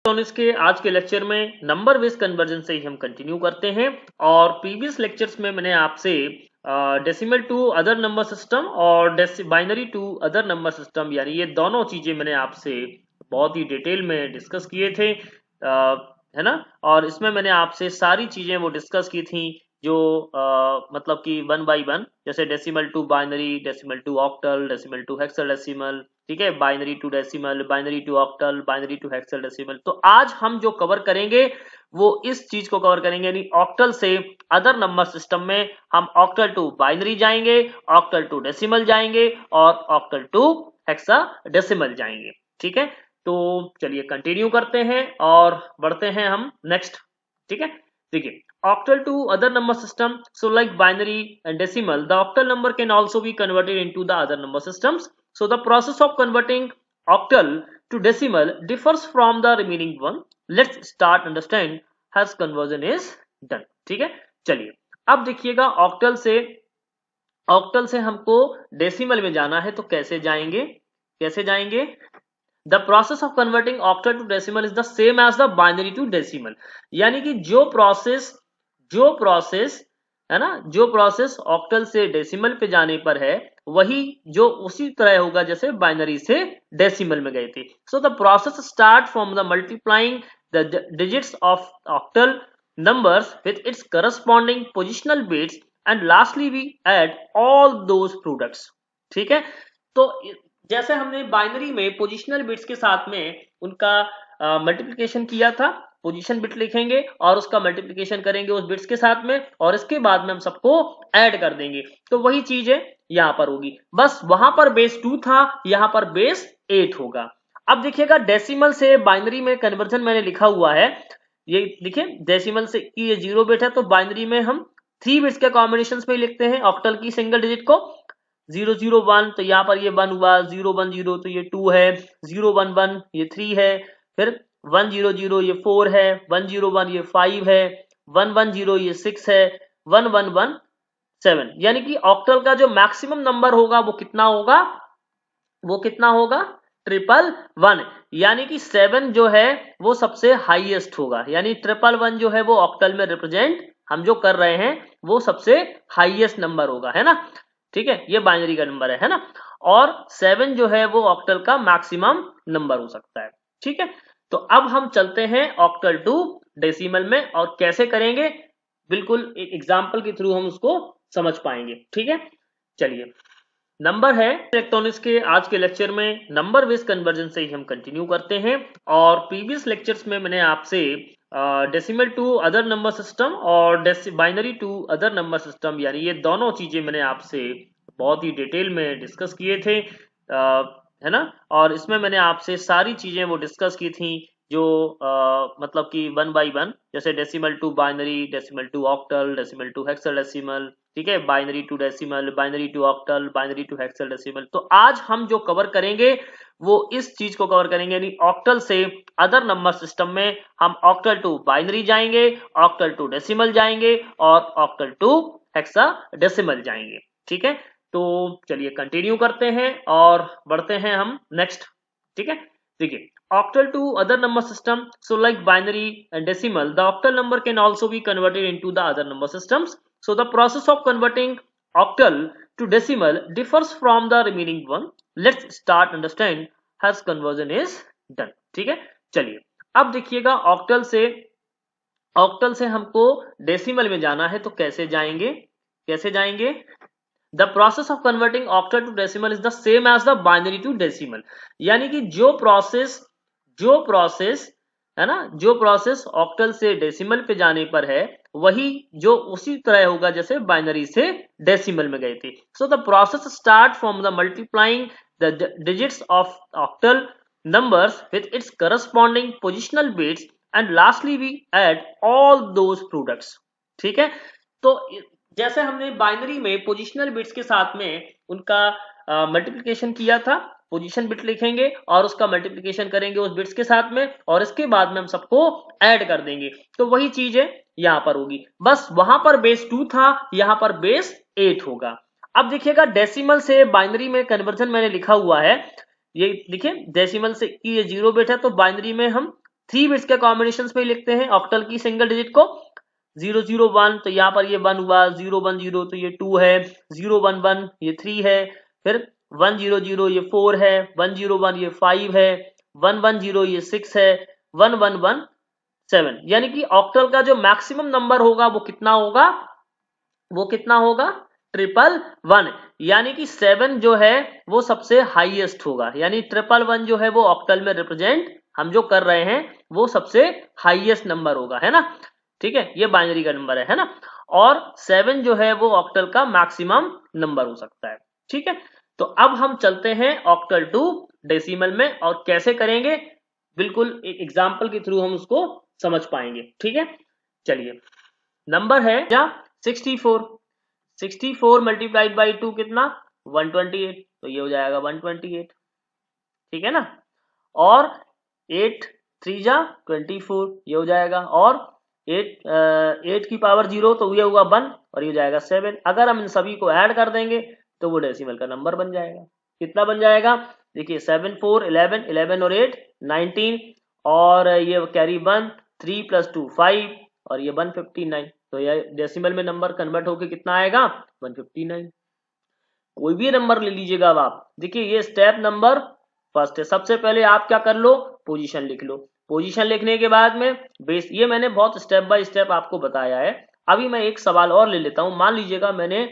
Electronics के आज के लेक्चर में नंबर बेस कन्वर्जन से ही हम कंटिन्यू करते हैं। और प्रीवियस लेक्चर्स में मैंने आपसे decimal to other number system और binary to other number system यानी ये दोनों चीजें मैंने आपसे बहुत ही डिटेल में डिस्कस किए थे, है ना। और इसमें मैंने आपसे सारी चीजें वो डिस्कस की थी जो मतलब कि वन बाय वन, जैसे decimal to binary, decimal to octal, decimal to hexadecimal, ठीक है, binary to decimal, binary to octal, binary to hexadecimal. तो आज हम जो कवर करेंगे वो इस चीज को कवर करेंगे, यानी ऑक्टल से अदर नंबर सिस्टम में हम ऑक्टल टू बाइनरी जाएंगे, ऑक्टल टू डेसिमल जाएंगे और ऑक्टल टू हेक्साडेसिमल जाएंगे। ठीक है, तो चलिए कंटिन्यू करते हैं और बढ़ते हैं हम नेक्स्ट। ठीक है, देखिए octal to other number system, so like binary and decimal, the octal number can also be converted into the other number systems. So the process of converting octal to decimal differs from the remaining one. Let's start understand how conversion is done. ठीक है, चलिए अब देखिएगा octal से हमको decimal में जाना है, तो कैसे जाएंगे। The process of converting octal to decimal is the same as the binary to decimal, यानी कि जो प्रोसेस है ना, जो प्रोसेस ऑक्टल से डेसिमल पे जाने पर है वही जो उसी तरह होगा जैसे बाइनरी से डेसिमल में गए थे। So the process start from the multiplying the digits of octal numbers with its corresponding positional bits and lastly we add all those products। ठीक है, तो जैसे हमने बाइनरी में पोजिशनल बिट्स के साथ में उनका मल्टीप्लिकेशन किया था, पोजीशन बिट लिखेंगे और उसका मल्टीप्लिकेशन करेंगे उस बिट्स के साथ में और इसके बाद में हम सबको ऐड कर देंगे, तो वही चीज है यहां पर होगी, बस वहां पर बेस 2 था, यहां पर बेस 8 होगा। अब देखिएगा डेसिमल से बाइनरी में कन्वर्जन मैंने लिखा हुआ है, ये देखिए डेसिमल से की ये 0 बिट है, तो बाइनरी में हम 3 बिट्स के कॉम्बिनेशन में लिखते हैं ऑक्टल की सिंगल डिजिट को। 001 तो यहाँ पर ये 1 हुआ, 010 तो ये 2 है, 011 ये 3 है, फिर 100 ये 4 है, 101 ये 5 है, 110 ये 6 है, 1117, यानी कि ऑक्टल का जो मैक्सिमम नंबर होगा वो कितना होगा 111, यानी कि 7 जो है वो सबसे हाईएस्ट होगा, यानी 111 जो है वो ऑक्टल में रिप्रेजेंट हम जो कर रहे हैं वो सबसे हाईएस्ट नंबर होगा, है ना। ठीक है, ये बाइनरी का नंबर है ना, और 7 जो है वो ऑक्टल का मैक्सिमम नंबर हो सकता है। ठीक है, तो अब हम चलते हैं ऑक्टल टू डेसिमल में और कैसे करेंगे, बिल्कुल एक एग्जांपल के थ्रू हम उसको समझ पाएंगे। ठीक है, चलिए नंबर है इलेक्ट्रॉनिक्स के आज के लेक्चर में नंबर बेस कन्वर्जन से ही हम कंटिन्यू करते हैं। और प्रीवियस लेक्चर्स में मैंने आपसे decimal to other number system और binary to other number system यानी ये दोनों चीजें मैंने आपसे बहुत ही डिटेल में डिस्कस किए थे, है ना। और इसमें मैंने आपसे सारी चीजें वो डिस्कस की थी जो मतलब कि वन बाय वन, जैसे decimal to binary, decimal to octal, decimal to hexadecimal, ठीक है, binary to decimal, binary to octal, binary to hexadecimal. तो आज हम जो कवर करेंगे वो इस चीज को कवर करेंगे, यानी ऑक्टल से अदर नंबर सिस्टम में हम ऑक्टल टू बाइनरी जाएंगे, ऑक्टल टू डेसिमल जाएंगे और ऑक्टल टू हेक्साडेसिमल जाएंगे। ठीक है, तो चलिए कंटिन्यू करते हैं और बढ़ते हैं हम नेक्स्ट। ठीक है, देखिए octal to other number system, so like binary and decimal, the octal number can also be converted into the other number systems. So the process of converting octal to decimal differs from the remaining one. Let's start understand how conversion is done. ठीक है, चलिए अब देखिएगा octal से हमको decimal में जाना है, तो कैसे जाएंगे। The process of converting octal to decimal is the same as the binary to decimal, यानी कि जो प्रोसेस है ना, जो प्रोसेस ऑक्टल से डेसिमल पे जाने पर है वही जो उसी तरह होगा जैसे बाइनरी से डेसिमल में गए थे। So the process start from the multiplying the digits of octal numbers with its corresponding positional bits and lastly we add all those products। ठीक है, तो जैसे हमने बाइनरी में पोजिशनल बिट्स के साथ में उनका मल्टीप्लिकेशन किया था, पोजीशन बिट लिखेंगे और उसका मल्टीप्लिकेशन करेंगे उस बिट्स के साथ में और इसके बाद में हम सबको ऐड कर देंगे, तो वही चीज है यहां पर होगी, बस वहां पर बेस 2 था, यहां पर बेस 8 होगा। अब देखिएगा डेसिमल से बाइनरी में कन्वर्जन मैंने लिखा हुआ है, ये देखिए डेसिमल से की ये 0 बिट है, तो बाइनरी में हम 3 बिट्स के कॉम्बिनेशन में लिखते हैं ऑक्टल की सिंगल डिजिट को। 001 तो यहाँ पर ये 1 हुआ, 010 तो ये 2 है, 011 ये 3 है, फिर 100 ये 4 है, 101 ये 5 है, 110 ये 6 है, 1117, यानी कि ऑक्टल का जो मैक्सिमम नंबर होगा वो कितना होगा, वो कितना होगा 111, यानी कि 7 जो है वो सबसे हाईएस्ट होगा, यानी 111 जो है वो ऑक्टल में रिप्रेजेंट हम जो कर रहे हैं वो सबसे हाईएस्ट नंबर होगा, है ना। ठीक है, ये बाइनरी का नंबर है ना, और 7 जो है वो ऑक्टल का मैक्सिमम नंबर हो सकता है। ठीक है, तो अब हम चलते हैं ऑक्टल टू डेसिमल में, और कैसे करेंगे बिल्कुल एक एग्जाम्पल के थ्रू हम उसको समझ पाएंगे। ठीक है, चलिए, नंबर है या 64, 64 मल्टीप्लाइड बाई 2 कितना 128, तो ये हो जाएगा 128। ठीक है ना, और 8 3 जा 24 ये हो जाएगा, और 8 की पावर 0 तो ये होगा 1 और ये हो जाएगा 7। अगर हम इन सभी को ऐड कर देंगे तो वो डेसिमल का नंबर बन जाएगा। कितना बन जाएगा, देखिए 7 4 11, 11 और 8 19, और ये कैरी 1, 3 + 2 5, और ये 159, तो ये डेसिमल में नंबर कन्वर्ट होके कितना आएगा 159। कोई भी नंबर ले लीजिएगा अब आप, देखिए ये स्टेप नंबर फर्स्ट है। सबसे पहले आप क्या कर लो, पोजीशन लिख लो। पोजीशन लिखने के बाद में बेस, ये मैंने बहुत स्टेप बाय स्टेप आपको बताया है। अभी मैं एक सवाल और ले लेता हूं। मान लीजिएगा मैंने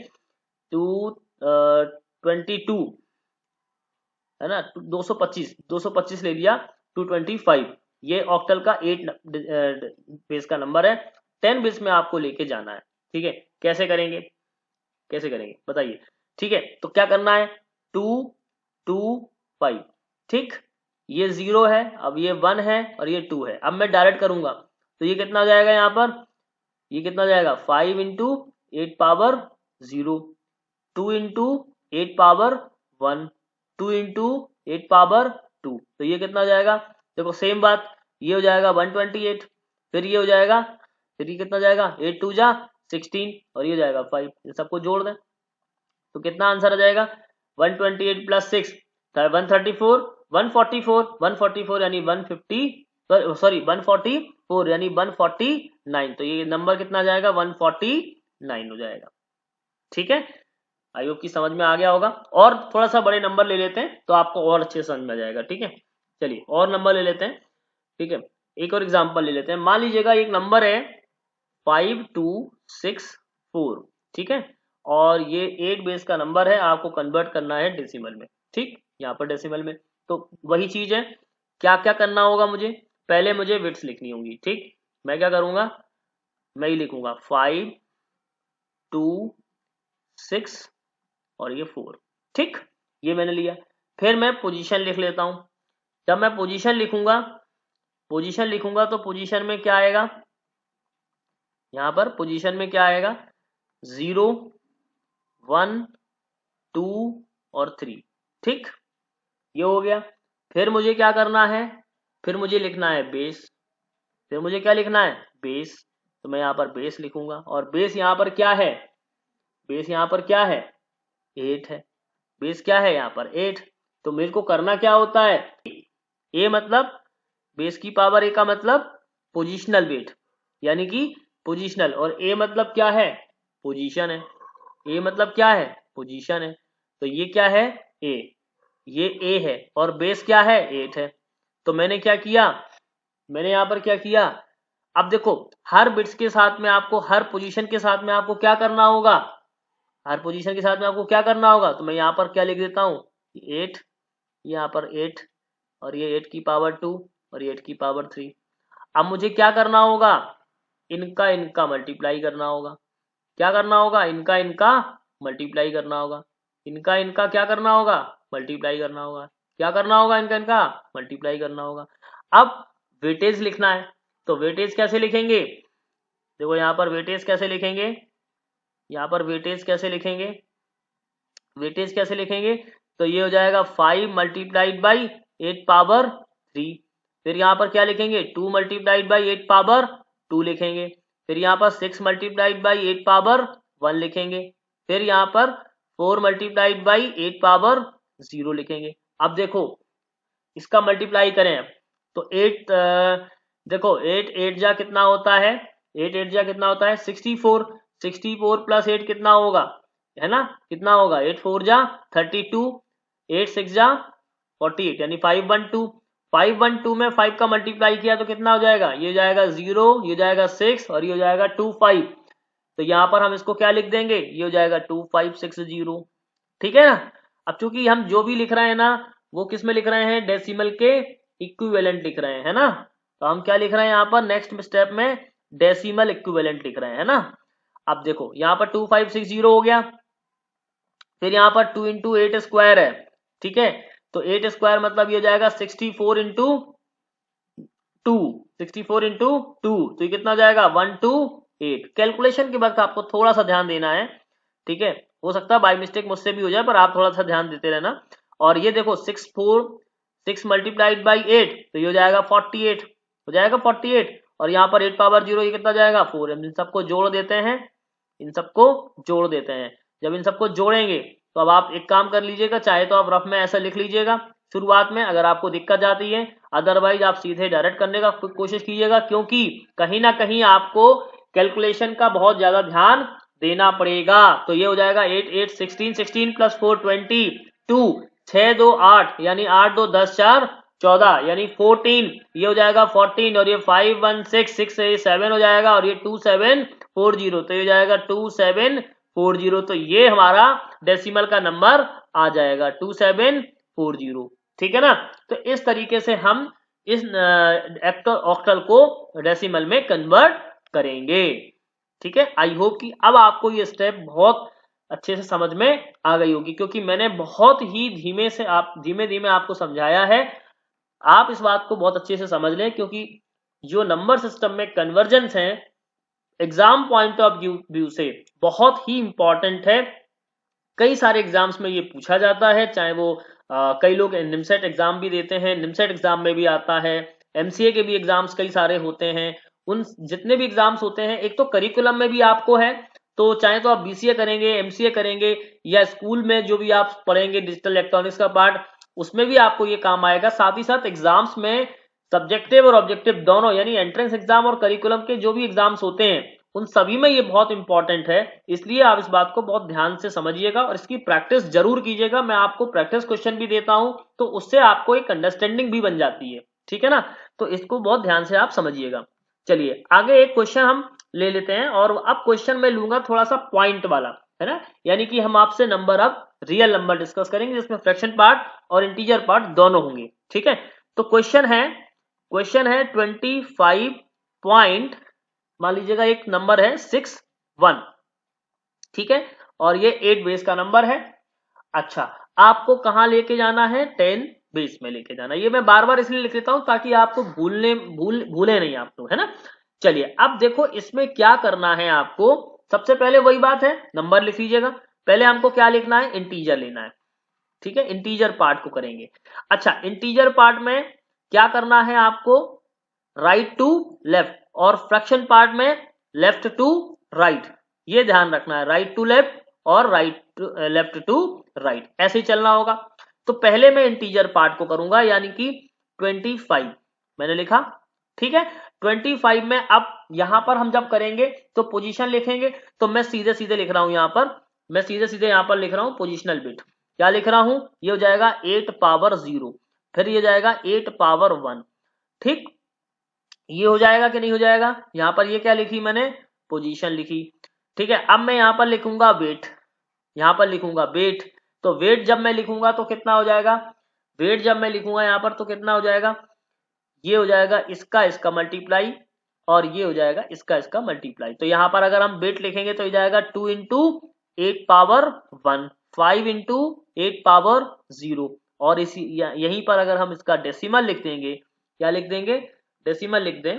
222 है ना, 225 ले लिया, 225 ये ऑक्टल का 8 बेस का नंबर है। 10 बेस में आपको लेके जाना है। ठीक है, कैसे करेंगे, कैसे करेंगे बताइए। ठीक है, तो क्या करना है, 2 2 5, ठीक, ये 0 है, अब ये 1 है और ये 2 है। अब मैं डायरेक्ट करूंगा तो ये कितना हो जाएगा, यहाँ पर ये कितना हो जाएगा 5 into 8 power 0, 2 into 8 power 1, 2 into 8 power 2, तो ये कितना हो जाएगा, देखो सेम बात, ये हो जाएगा 128, फिर ये हो जाएगा, फिर ये कितना हो जाएगा 8 2 जा 16, और ये हो जाएगा 5, इन सबको जोड़ दें तो कितना आंसर आ जाएगा 128 + 6 134, 144 यानी 150, सॉरी 144 यानी 149, तो ये नंबर कितना आ जाएगा 149 हो जाएगा। ठीक है, आई होप की समझ में आ गया होगा। और थोड़ा सा बड़े नंबर ले लेते हैं तो आपको और अच्छे समझ में आ जाएगा। ठीक है, चलिए और नंबर ले लेते हैं। ठीक है, एक और एग्जांपल ले लेते हैं। मान लीजिएगा एक नंबर है 5264, ठीक है, और ये 8 बेस का नंबर है, आपको कन्वर्ट करना है डेसिमल में। ठीक, यहाँ पर डेसिमल में, तो वही चीज है, क्या क्या करना होगा मुझे, पहले मुझे बिट्स लिखनी होंगी। ठीक, मैं क्या करूंगा, मैं ही लिखूंगा 5 2 6 और ये 4। ठीक, ये मैंने लिया, फिर मैं पोजीशन लिख लेता हूं। जब मैं पोजीशन लिखूंगा तो पोजीशन में क्या आएगा, यहां पर पोजीशन में क्या आएगा 0 1 2 और 3। ठीक, ये हो गया। फिर मुझे क्या करना है, फिर मुझे लिखना है बेस, फिर मुझे क्या लिखना है बेस, तो मैं यहाँ पर बेस लिखूंगा, और बेस यहाँ पर क्या है, बेस यहाँ पर क्या है 8 है, बेस क्या है यहाँ पर 8। तो मेरे को करना क्या होता है, ए मतलब बेस की पावर ए का मतलब पोजिशनल वेट, यानी कि पोजिशनल, और ए मतलब क्या है पोजीशन है, ए मतलब क्या है पोजीशन है, तो ये क्या है ए, ये ए है, और बेस क्या है 8 है। तो मैंने क्या किया, मैंने यहाँ पर क्या किया, अब देखो हर बिट्स के साथ में आपको, हर पोजीशन के साथ में आपको क्या करना होगा, हर पोजीशन के साथ में आपको क्या करना होगा, तो मैं यहाँ पर क्या लिख देता हूँ 8, यहाँ पर 8, और ये 8 की पावर 2 और ये 8 की पावर 3। अब मुझे क्या करना होगा, इनका इनका मल्टीप्लाई करना होगा, क्या करना होगा, इनका इनका मल्टीप्लाई करना होगा, इनका इनका क्या करना होगा मल्टीप्लाई करना होगा, क्या करना होगा इनका इनका मल्टीप्लाई करना होगा। अब वेटेज लिखना है, तो वेटेज कैसे लिखेंगे, देखो यहाँ पर वेटेज कैसे लिखेंगे, यहाँ पर वेटेज कैसे लिखेंगे, वेटेज कैसे लिखेंगे, तो ये हो जाएगा 5 मल्टीप्लाइड बाई 8 पावर 3, फिर यहाँ पर क्या लिखेंगे 2 मल्टीप्लाइड बाई 8 पावर 2 लिखेंगे, फिर यहाँ पर 6 मल्टीप्लाइड बाई 8 पावर 1 लिखेंगे, फिर यहाँ पर 4 मल्टीप्लाइड बाई 8 पावर 0 लिखेंगे। अब देखो इसका मल्टीप्लाई करें तो 8 देखो 8 8 जा कितना होता है, 8 8 जा कितना होता है 64, 64 प्लस 8 कितना होगा, है ना, कितना होगा 8 4 जा 32, 8 6 जा 48, यानी 512, 512 में 5 का मल्टीप्लाई किया तो कितना हो जाएगा, ये हो जाएगा 0, ये हो जाएगा 6 और ये हो जाएगा 25, तो यहाँ पर हम इसको क्या लिख देंगे, ये हो जाएगा 2560, ठीक है ना। अब चूंकि हम जो भी लिख रहे हैं ना वो किस में लिख रहे हैं, डेसिमल के इक्विवेलेंट लिख रहे हैं, है ना, तो हम क्या लिख रहे हैं यहाँ पर नेक्स्ट स्टेप में डेसिमल इक्विवेलेंट लिख रहे हैं, है ना। अब देखो यहाँ पर 2560 हो गया, फिर यहाँ पर 2 इंटू 8 स्क्वायर है, ठीक है, तो 8 स्क्वायर मतलब ये हो जाएगा 64 इंटू 2, 64 इंटू 2, तो ये कितना हो जाएगा 128। कैलकुलेशन के वक्त आपको थोड़ा सा ध्यान देना है, ठीक है, हो सकता है बाय मिस्टेक मुझसे भी हो जाए पर आप थोड़ा सा ध्यान देते रहना। और ये देखो 6 मल्टीप्लाइड बाई 8 तो ये हो जाएगा 48, हो जाएगा 48, और यहाँ पर 8 पावर 0 ये कितना जाएगा 4, इन सबको जोड़ देते हैं, इन सबको जोड़ देते हैं। जब इन सबको जोड़ेंगे तो अब आप एक काम कर लीजिएगा, चाहे तो आप रफ में ऐसा लिख लीजिएगा शुरुआत में अगर आपको दिक्कत आती है, अदरवाइज आप सीधे डायरेक्ट करने का कोशिश कीजिएगा, क्योंकि कहीं ना कहीं आपको कैलकुलेशन का बहुत ज्यादा ध्यान देना पड़ेगा। तो ये हो जाएगा 8 8 16, 16 प्लस 4 22, 6 2 8 यानी 8 2 10 4 14 यानी 14, ये हो जाएगा 14, और ये 5 1 6 6 7 हो जाएगा, और ये 2 7 4 0, तो ये हो जाएगा 2 7 4 0, तो ये हमारा डेसिमल का नंबर आ जाएगा 2 7 4 0, ठीक है ना। तो इस तरीके से हम इस ऑक्टल को डेसिमल में कन्वर्ट करेंगे, ठीक है। आई होप कि अब आपको ये स्टेप बहुत अच्छे से समझ में आ गई होगी, क्योंकि मैंने बहुत ही धीमे धीमे आपको समझाया है। आप इस बात को बहुत अच्छे से समझ लें, क्योंकि जो नंबर सिस्टम में कन्वर्जेंस है एग्जाम पॉइंट ऑफ व्यू से बहुत ही इंपॉर्टेंट है। कई सारे एग्जाम्स में ये पूछा जाता है, चाहे वो कई लोग निमसेट एग्जाम भी देते हैं, निमसेट एग्जाम में भी आता है, एमसीए के भी एग्जाम्स कई सारे होते हैं। उन जितने भी एग्जाम्स होते हैं, एक तो करिकुलम में भी आपको है, तो चाहे तो आप बीसीए करेंगे, एमसीए करेंगे, या स्कूल में जो भी आप पढ़ेंगे डिजिटल इलेक्ट्रॉनिक्स का पार्ट, उसमें भी आपको ये काम आएगा। साथ ही साथ एग्जाम्स में सब्जेक्टिव और ऑब्जेक्टिव दोनों, यानी एंट्रेंस एग्जाम और करिकुलम के जो भी एग्जाम्स होते हैं उन सभी में ये बहुत इंपॉर्टेंट है, इसलिए आप इस बात को बहुत ध्यान से समझिएगा और इसकी प्रैक्टिस जरूर कीजिएगा। मैं आपको प्रैक्टिस क्वेश्चन भी देता हूं, तो उससे आपको एक अंडरस्टैंडिंग भी बन जाती है, ठीक है ना। तो इसको बहुत ध्यान से आप समझिएगा। चलिए आगे एक क्वेश्चन हम ले लेते हैं, और अब क्वेश्चन मैं लूंगा थोड़ा सा पॉइंट वाला, है ना, यानी कि हम आपसे नंबर अब रियल नंबर डिस्कस करेंगे, जिसमें फ्रैक्शन पार्ट और इंटीजर पार्ट दोनों होंगे, ठीक है। तो क्वेश्चन है 25 पॉइंट, मान लीजिएगा एक नंबर है 6 1, ठीक है, और ये 8 बेस का नंबर है। अच्छा, आपको कहां लेके जाना है, 10 बेस में लेके जाना है। ये मैं बार बार इसलिए लिख लेता हूं ताकि आपको भूले नहीं आप लोग, है ना। चलिए अब देखो इसमें क्या करना है आपको, सबसे पहले वही बात है, नंबर लिख लीजिएगा। पहले हमको क्या लिखना है, इंटीजर लेना है, ठीक है, इंटीजर पार्ट को करेंगे। अच्छा, इंटीजर पार्ट में क्या करना है आपको, राइट टू लेफ्ट, और फ्रैक्शन पार्ट में लेफ्ट टू राइट, ये ध्यान रखना है, राइट टू लेफ्ट और लेफ्ट टू राइट, ऐसे ही चलना होगा। तो पहले मैं इंटीजर पार्ट को करूंगा, यानी कि 25 मैंने लिखा, ठीक है। 25 में अब यहां पर हम जब करेंगे तो पोजीशन लिखेंगे, तो मैं सीधे सीधे लिख रहा हूं यहां पर, मैं सीधे सीधे यहां पर लिख रहा हूं पोजिशनल बिट, क्या लिख रहा हूं, ये हो जाएगा 8 पावर 0, फिर ये जाएगा 8 पावर 1, ठीक, ये हो जाएगा कि नहीं हो जाएगा। यहां पर ये क्या लिखी मैंने, पोजीशन लिखी, ठीक है। अब मैं यहां पर लिखूंगा वेट, यहां पर लिखूंगा वेट, तो वेट जब मैं लिखूंगा तो कितना हो जाएगा, वेट जब मैं लिखूंगा यहां पर तो कितना हो जाएगा, ये हो जाएगा इसका मल्टीप्लाई, और ये हो जाएगा इसका मल्टीप्लाई। तो यहां पर अगर हम वेट लिखेंगे तो ये जाएगा 2 इंटू 8 पावर 1, 5 इंटू 8 पावर 0, और इसी यहीं पर अगर हम इसका डेसिमल लिख देंगे, क्या लिख देंगे, डेसिमल लिख दें,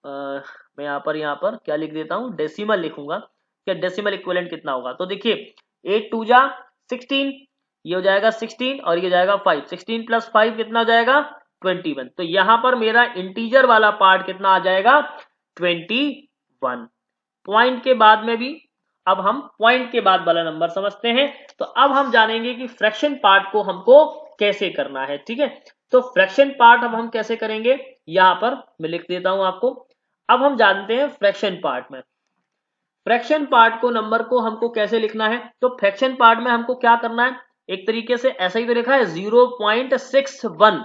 मैं यहाँ पर क्या लिख देता हूँ, डेसिमल लिखूंगा, क्या डेसिमल इक्विवेलेंट कितना होगा। तो देखिए 8 2 जा 16, ये हो जाएगा 16 और ये जाएगा 5, 16 प्लस 5 कितना हो जाएगा 21। तो यहां पर मेरा इंटीजर वाला पार्ट कितना आ जाएगा 21। पॉइंट के बाद में भी, अब हम पॉइंट के बाद वाला नंबर समझते हैं। तो अब हम जानेंगे कि फ्रैक्शन पार्ट को हमको कैसे करना है, ठीक है। तो फ्रैक्शन पार्ट अब हम कैसे करेंगे, यहाँ पर मैं लिख देता हूं आपको। अब हम जानते हैं फ्रैक्शन पार्ट में। फ्रैक्शन पार्ट को नंबर को हमको कैसे लिखना है, तो फ्रैक्शन पार्ट में हमको क्या करना है, एक तरीके से ऐसा ही तो लिखा है 0.61।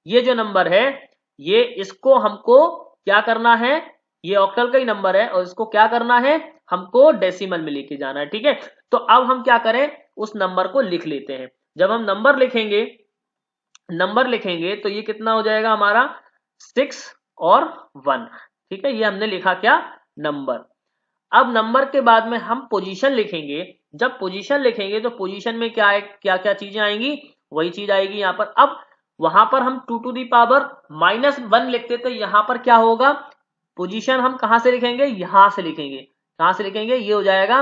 ये जो नंबर है ये इसको हमको क्या करना है, ये ऑक्टल का ही नंबर है और इसको क्या करना है, हमको डेसिमल में लेके जाना है। ठीक है, तो अब हम क्या करें, उस नंबर को लिख लेते हैं। जब हम नंबर लिखेंगे तो ये कितना हो जाएगा हमारा 6 और 1। ठीक है, ये हमने लिखा क्या, नंबर। अब नंबर के बाद में हम पोजीशन लिखेंगे। जब पोजीशन लिखेंगे तो पोजीशन में क्या है, क्या क्या चीजें आएंगी, वही चीज आएगी यहाँ पर। अब वहां पर हम 2 टू दी पावर -1 लिखते तो यहाँ पर क्या होगा, पोजीशन हम कहां से लिखेंगे, यहां से लिखेंगे। कहां से लिखेंगे, ये हो जाएगा,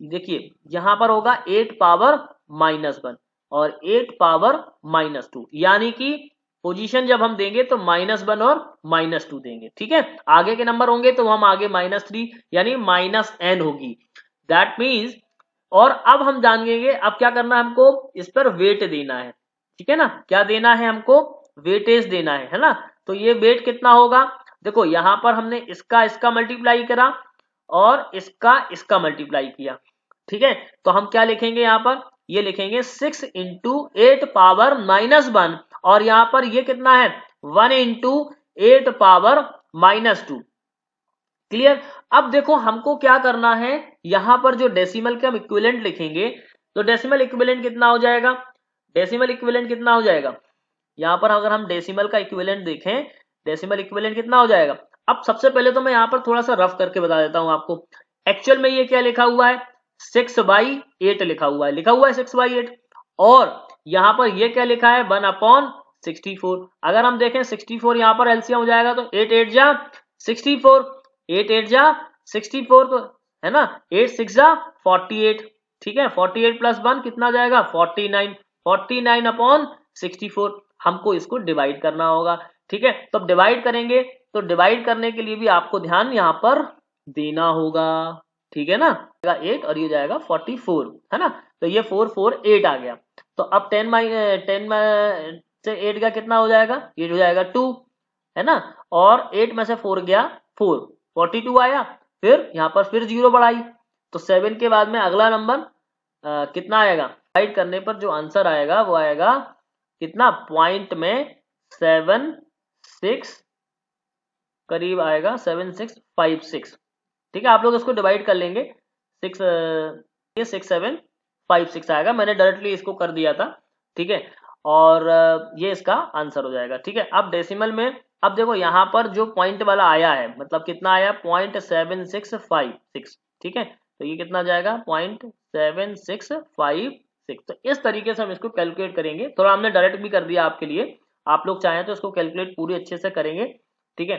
देखिए यहां पर होगा 8 पावर -1 और 8 पावर -2, यानी कि पोजीशन जब हम देंगे तो -1 और -2 देंगे। ठीक है, आगे के नंबर होंगे तो हम आगे -3 यानी -n होगी, दैट मीन्स। और अब हम जानेंगे, अब क्या करना है हमको, इस पर वेट देना है। ठीक है ना, क्या देना है हमको, वेटेज देना है ना। तो ये वेट कितना होगा, देखो यहां पर हमने इसका मल्टीप्लाई करा और इसका मल्टीप्लाई किया। ठीक है, तो हम क्या लिखेंगे यहाँ पर, ये लिखेंगे 6 इंटू 8 पावर -1 और यहां पर ये कितना है 1 इंटू 8 पावर -2। क्लियर। अब देखो हमको क्या करना है, यहां पर जो डेसिमल के हम इक्विवेलेंट लिखेंगे तो डेसिमल इक्विवेलेंट कितना हो जाएगा, डेसिमल इक्विवेलेंट कितना हो जाएगा, यहां पर अगर हम डेसिमल का इक्विवेलेंट देखें, डेसिमल इक्विवेलेंट कितना हो जाएगा। अब सबसे पहले तो मैं यहां पर थोड़ा सा रफ करके बता देता हूं आपको। एक्चुअल में ये क्या लिखा हुआ है, 6/8 लिखा हुआ है 6/8। और यहां पर ये क्या लिखा है 1/64। अगर हम देखें 64 यहां पर एलसीएम हो जाएगा तो 8 8 जा 64, 8 8 जा 64 तो है ना, 8 6 जा 48। ठीक है, 48 प्लस 1 कितना जाएगा 49, 49/64। हमको इसको डिवाइड करना होगा। ठीक है, तो अब डिवाइड करेंगे तो डिवाइड करने के लिए भी आपको ध्यान यहां पर देना होगा। ठीक है ना, 8 और ये जाएगा 44 है ना, तो ये 4 4 8 आ गया। तो अब 10 से 8 का कितना हो जाएगा, ये हो जाएगा 2 है ना, और 8 में से 4 गया 4, 42 आया। फिर यहाँ पर फिर 0 बढ़ाई तो 7 के बाद में अगला नंबर कितना आएगा, डिवाइड करने पर जो आंसर आएगा वो आएगा कितना, पॉइंट में 7 6 करीब आएगा 7656। ठीक है, आप लोग इसको डिवाइड कर लेंगे, 6 ये 6756 आएगा, मैंने डायरेक्टली इसको कर दिया था। ठीक है, और ये इसका आंसर हो जाएगा। ठीक है, अब डेसिमल में, अब देखो यहाँ पर जो पॉइंट वाला आया है मतलब कितना आया 0.7656। ठीक है, तो ये कितना जाएगा 0.7656। तो इस तरीके से हम इसको कैलकुलेट करेंगे, थोड़ा हमने डायरेक्ट भी कर दिया आपके लिए, आप लोग चाहें तो इसको कैलकुलेट पूरी अच्छे से करेंगे। ठीक है,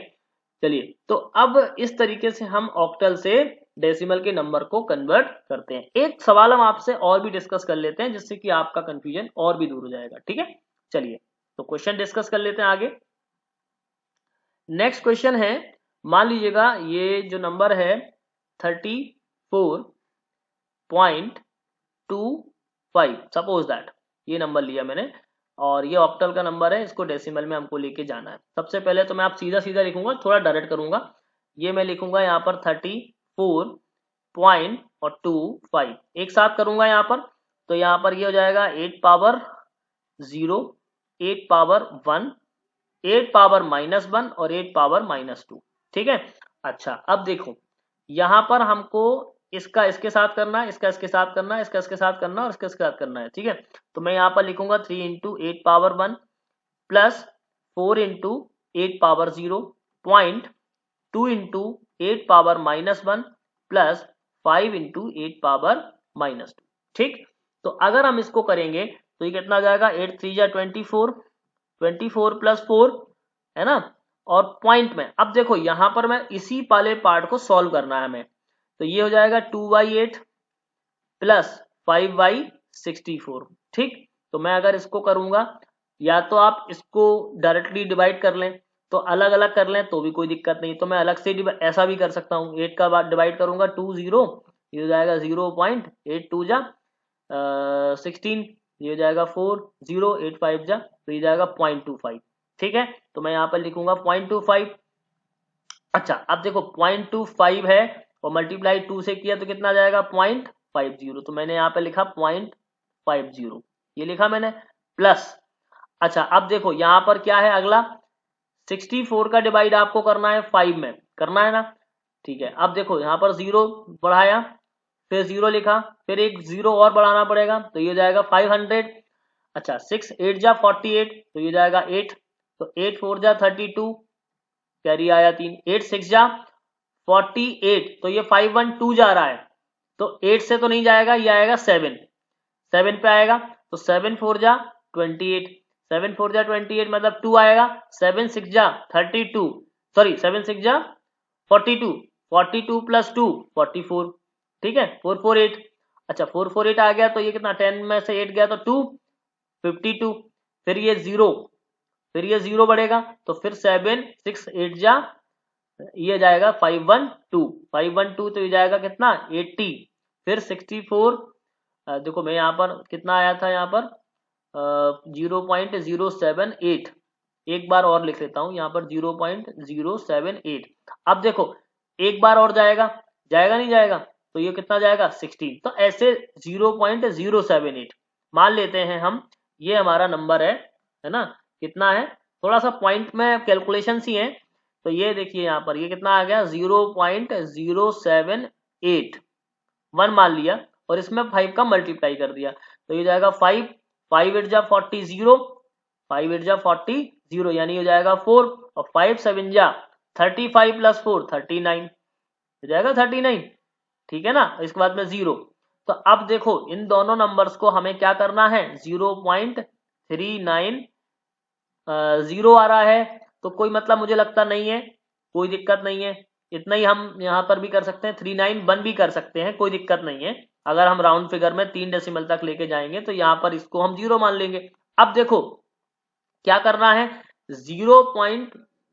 चलिए, तो अब इस तरीके से हम ऑक्टल से डेसिमल के नंबर को कन्वर्ट करते हैं। एक सवाल हम आपसे और भी डिस्कस कर लेते हैं जिससे कि आपका कंफ्यूजन और भी दूर हो जाएगा। ठीक है, चलिए तो क्वेश्चन डिस्कस कर लेते हैं आगे। नेक्स्ट क्वेश्चन है, मान लीजिएगा ये जो नंबर है 34.25, सपोज दैट ये नंबर लिया मैंने और ये ऑक्टल का नंबर है, इसको डेसिमल में हमको लेके जाना है। सबसे पहले तो मैं आप सीधा सीधा लिखूंगा, थोड़ा डायरेक्ट करूंगा। ये मैं लिखूंगा यहाँ पर 34.25 एक साथ करूंगा यहाँ पर, तो यहाँ पर ये हो जाएगा 8 पावर 0, 8 पावर 1, 8 पावर -1 और 8 पावर -2। ठीक है, अच्छा अब देखो यहाँ पर हमको इसका इसके साथ करना है, इसका इसके साथ करना है, इसका इसके साथ करना है और इसका इसके साथ करना है। ठीक है, तो मैं यहाँ पर लिखूंगा 3 into 8 power 1 plus 4 into 8 power 0 point 2 into 8 power -1 plus 5 into 8 power -2। ठीक, तो अगर हम इसको करेंगे तो ये कितना जाएगा 8 3 जा 24, 24 प्लस 4 है ना, और पॉइंट में अब देखो यहां पर मैं इसी वाले पार्ट को सॉल्व करना है हमें, तो ये हो जाएगा 2/8 प्लस 5/64। ठीक, तो मैं अगर इसको करूंगा, या तो आप इसको डायरेक्टली डिवाइड कर लें, तो अलग अलग कर लें तो भी कोई दिक्कत नहीं, तो मैं अलग से ऐसा भी कर सकता हूँ। 8 का बाद डिवाइड करूंगा 2 0, ये हो जाएगा 0.82 जा 16, ये हो जाएगा 4 0 8 5 जा, तो ये जाएगा 0.25। ठीक है, तो मैं यहाँ पर लिखूंगा 0.25। अच्छा अब देखो 0.25 है और मल्टीप्लाई 2 से किया तो कितना जाएगा 0.50, तो मैंने यहाँ पे लिखा 0.50, ये लिखा मैंने प्लस। अच्छा अब देखो यहाँ पर क्या है अगला, 64 का डिवाइड आपको करना है 5 में, करना है ना, ठीक है। अब देखो यहाँ पर 0 बढ़ाया, फिर 0 लिखा, फिर एक 0 और बढ़ाना पड़ेगा, तो ये जाएगा 500। अच्छा 6 8 जा 48, तो ये जाएगा 8, तो 8 4 जा 32, कैरी आया 3, 8 6 जा 48, तो ये 512 जा रहा है, तो 8 से तो नहीं जाएगा, ये आएगा 7 पे आएगा, तो 7 4 जा 28, 7 4 जा 28 मतलब 2 आएगा, 7 6 जा 32, सॉरी 7 6 जा 42, 42 प्लस 2 44, ठीक है 448। अच्छा 448 आ गया, तो ये कितना 10 में से 8 गया तो 2 52, फिर ये 0, फिर ये 0 बढ़ेगा, तो फिर 7 6 8 जा, ये जाएगा 512, तो ये जाएगा कितना 80, फिर 64, देखो मैं यहाँ पर कितना आया था यहाँ पर 0.078, एक बार और लिख लेता हूँ यहाँ पर 0.078। अब देखो एक बार और जाएगा, जाएगा नहीं जाएगा, तो ये कितना जाएगा 16, तो ऐसे 0.078 मान लेते हैं हम, ये हमारा नंबर है ना, कितना है, थोड़ा सा पॉइंट में कैलकुलेशन ही है, तो ये देखिए यहाँ पर ये कितना आ गया 0.078, 1 मान लिया और इसमें 5 का मल्टीप्लाई कर दिया, तो ये जाएगा 5 5 8 जा 40, 5 8 जा 40 0, यानी हो जाएगा 4, और 5 7 जा 35 प्लस 4 39, हो जाएगा 39, ठीक है ना, इसके बाद में 0। तो अब देखो इन दोनों नंबर्स को हमें क्या करना है, 0.39 0 आ रहा है, तो कोई मतलब मुझे लगता नहीं है, कोई दिक्कत नहीं है, इतना ही हम यहाँ पर भी कर सकते हैं, 39 भी कर सकते हैं, कोई दिक्कत नहीं है। अगर हम राउंड फिगर में 3 डेसिमल तक लेके जाएंगे तो यहाँ पर इसको हम 0 मान लेंगे। अब देखो क्या करना है, 0.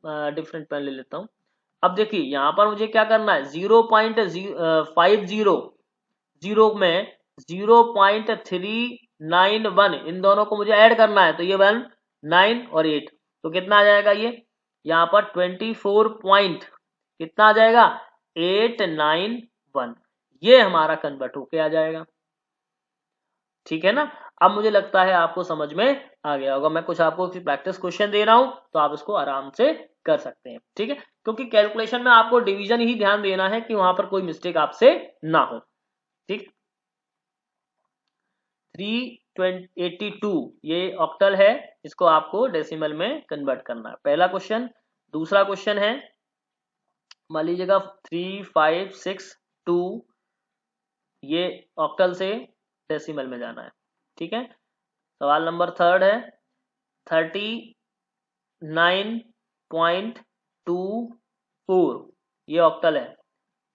डिफरेंट पेन ले लेता हूँ। अब देखिए यहाँ पर मुझे क्या करना है, 0.50 में 0.391 इन दोनों को मुझे ऐड करना है, तो ये 1 9 और 8, तो कितना आ जाएगा ये यहाँ पर 24 पॉइंट कितना आ जाएगा 891, ये हमारा कन्वर्ट होके आ जाएगा, ठीक है ना। अब मुझे लगता है आपको समझ में आ गया होगा, मैं कुछ आपको प्रैक्टिस क्वेश्चन दे रहा हूं तो आप इसको आराम से कर सकते हैं, ठीक है, क्योंकि कैलकुलेशन में आपको डिवीजन ही ध्यान देना है कि वहां पर कोई मिस्टेक आपसे ना हो, ठीक। 382 ये ऑक्टल है, इसको आपको डेसिमल में कन्वर्ट करना है, पहला क्वेश्चन। दूसरा क्वेश्चन है, मान लीजिएगा 3562, ये ऑक्टल से डेसिमल में जाना है, ठीक है। सवाल नंबर थर्ड है 39.24, ये ऑक्टल है,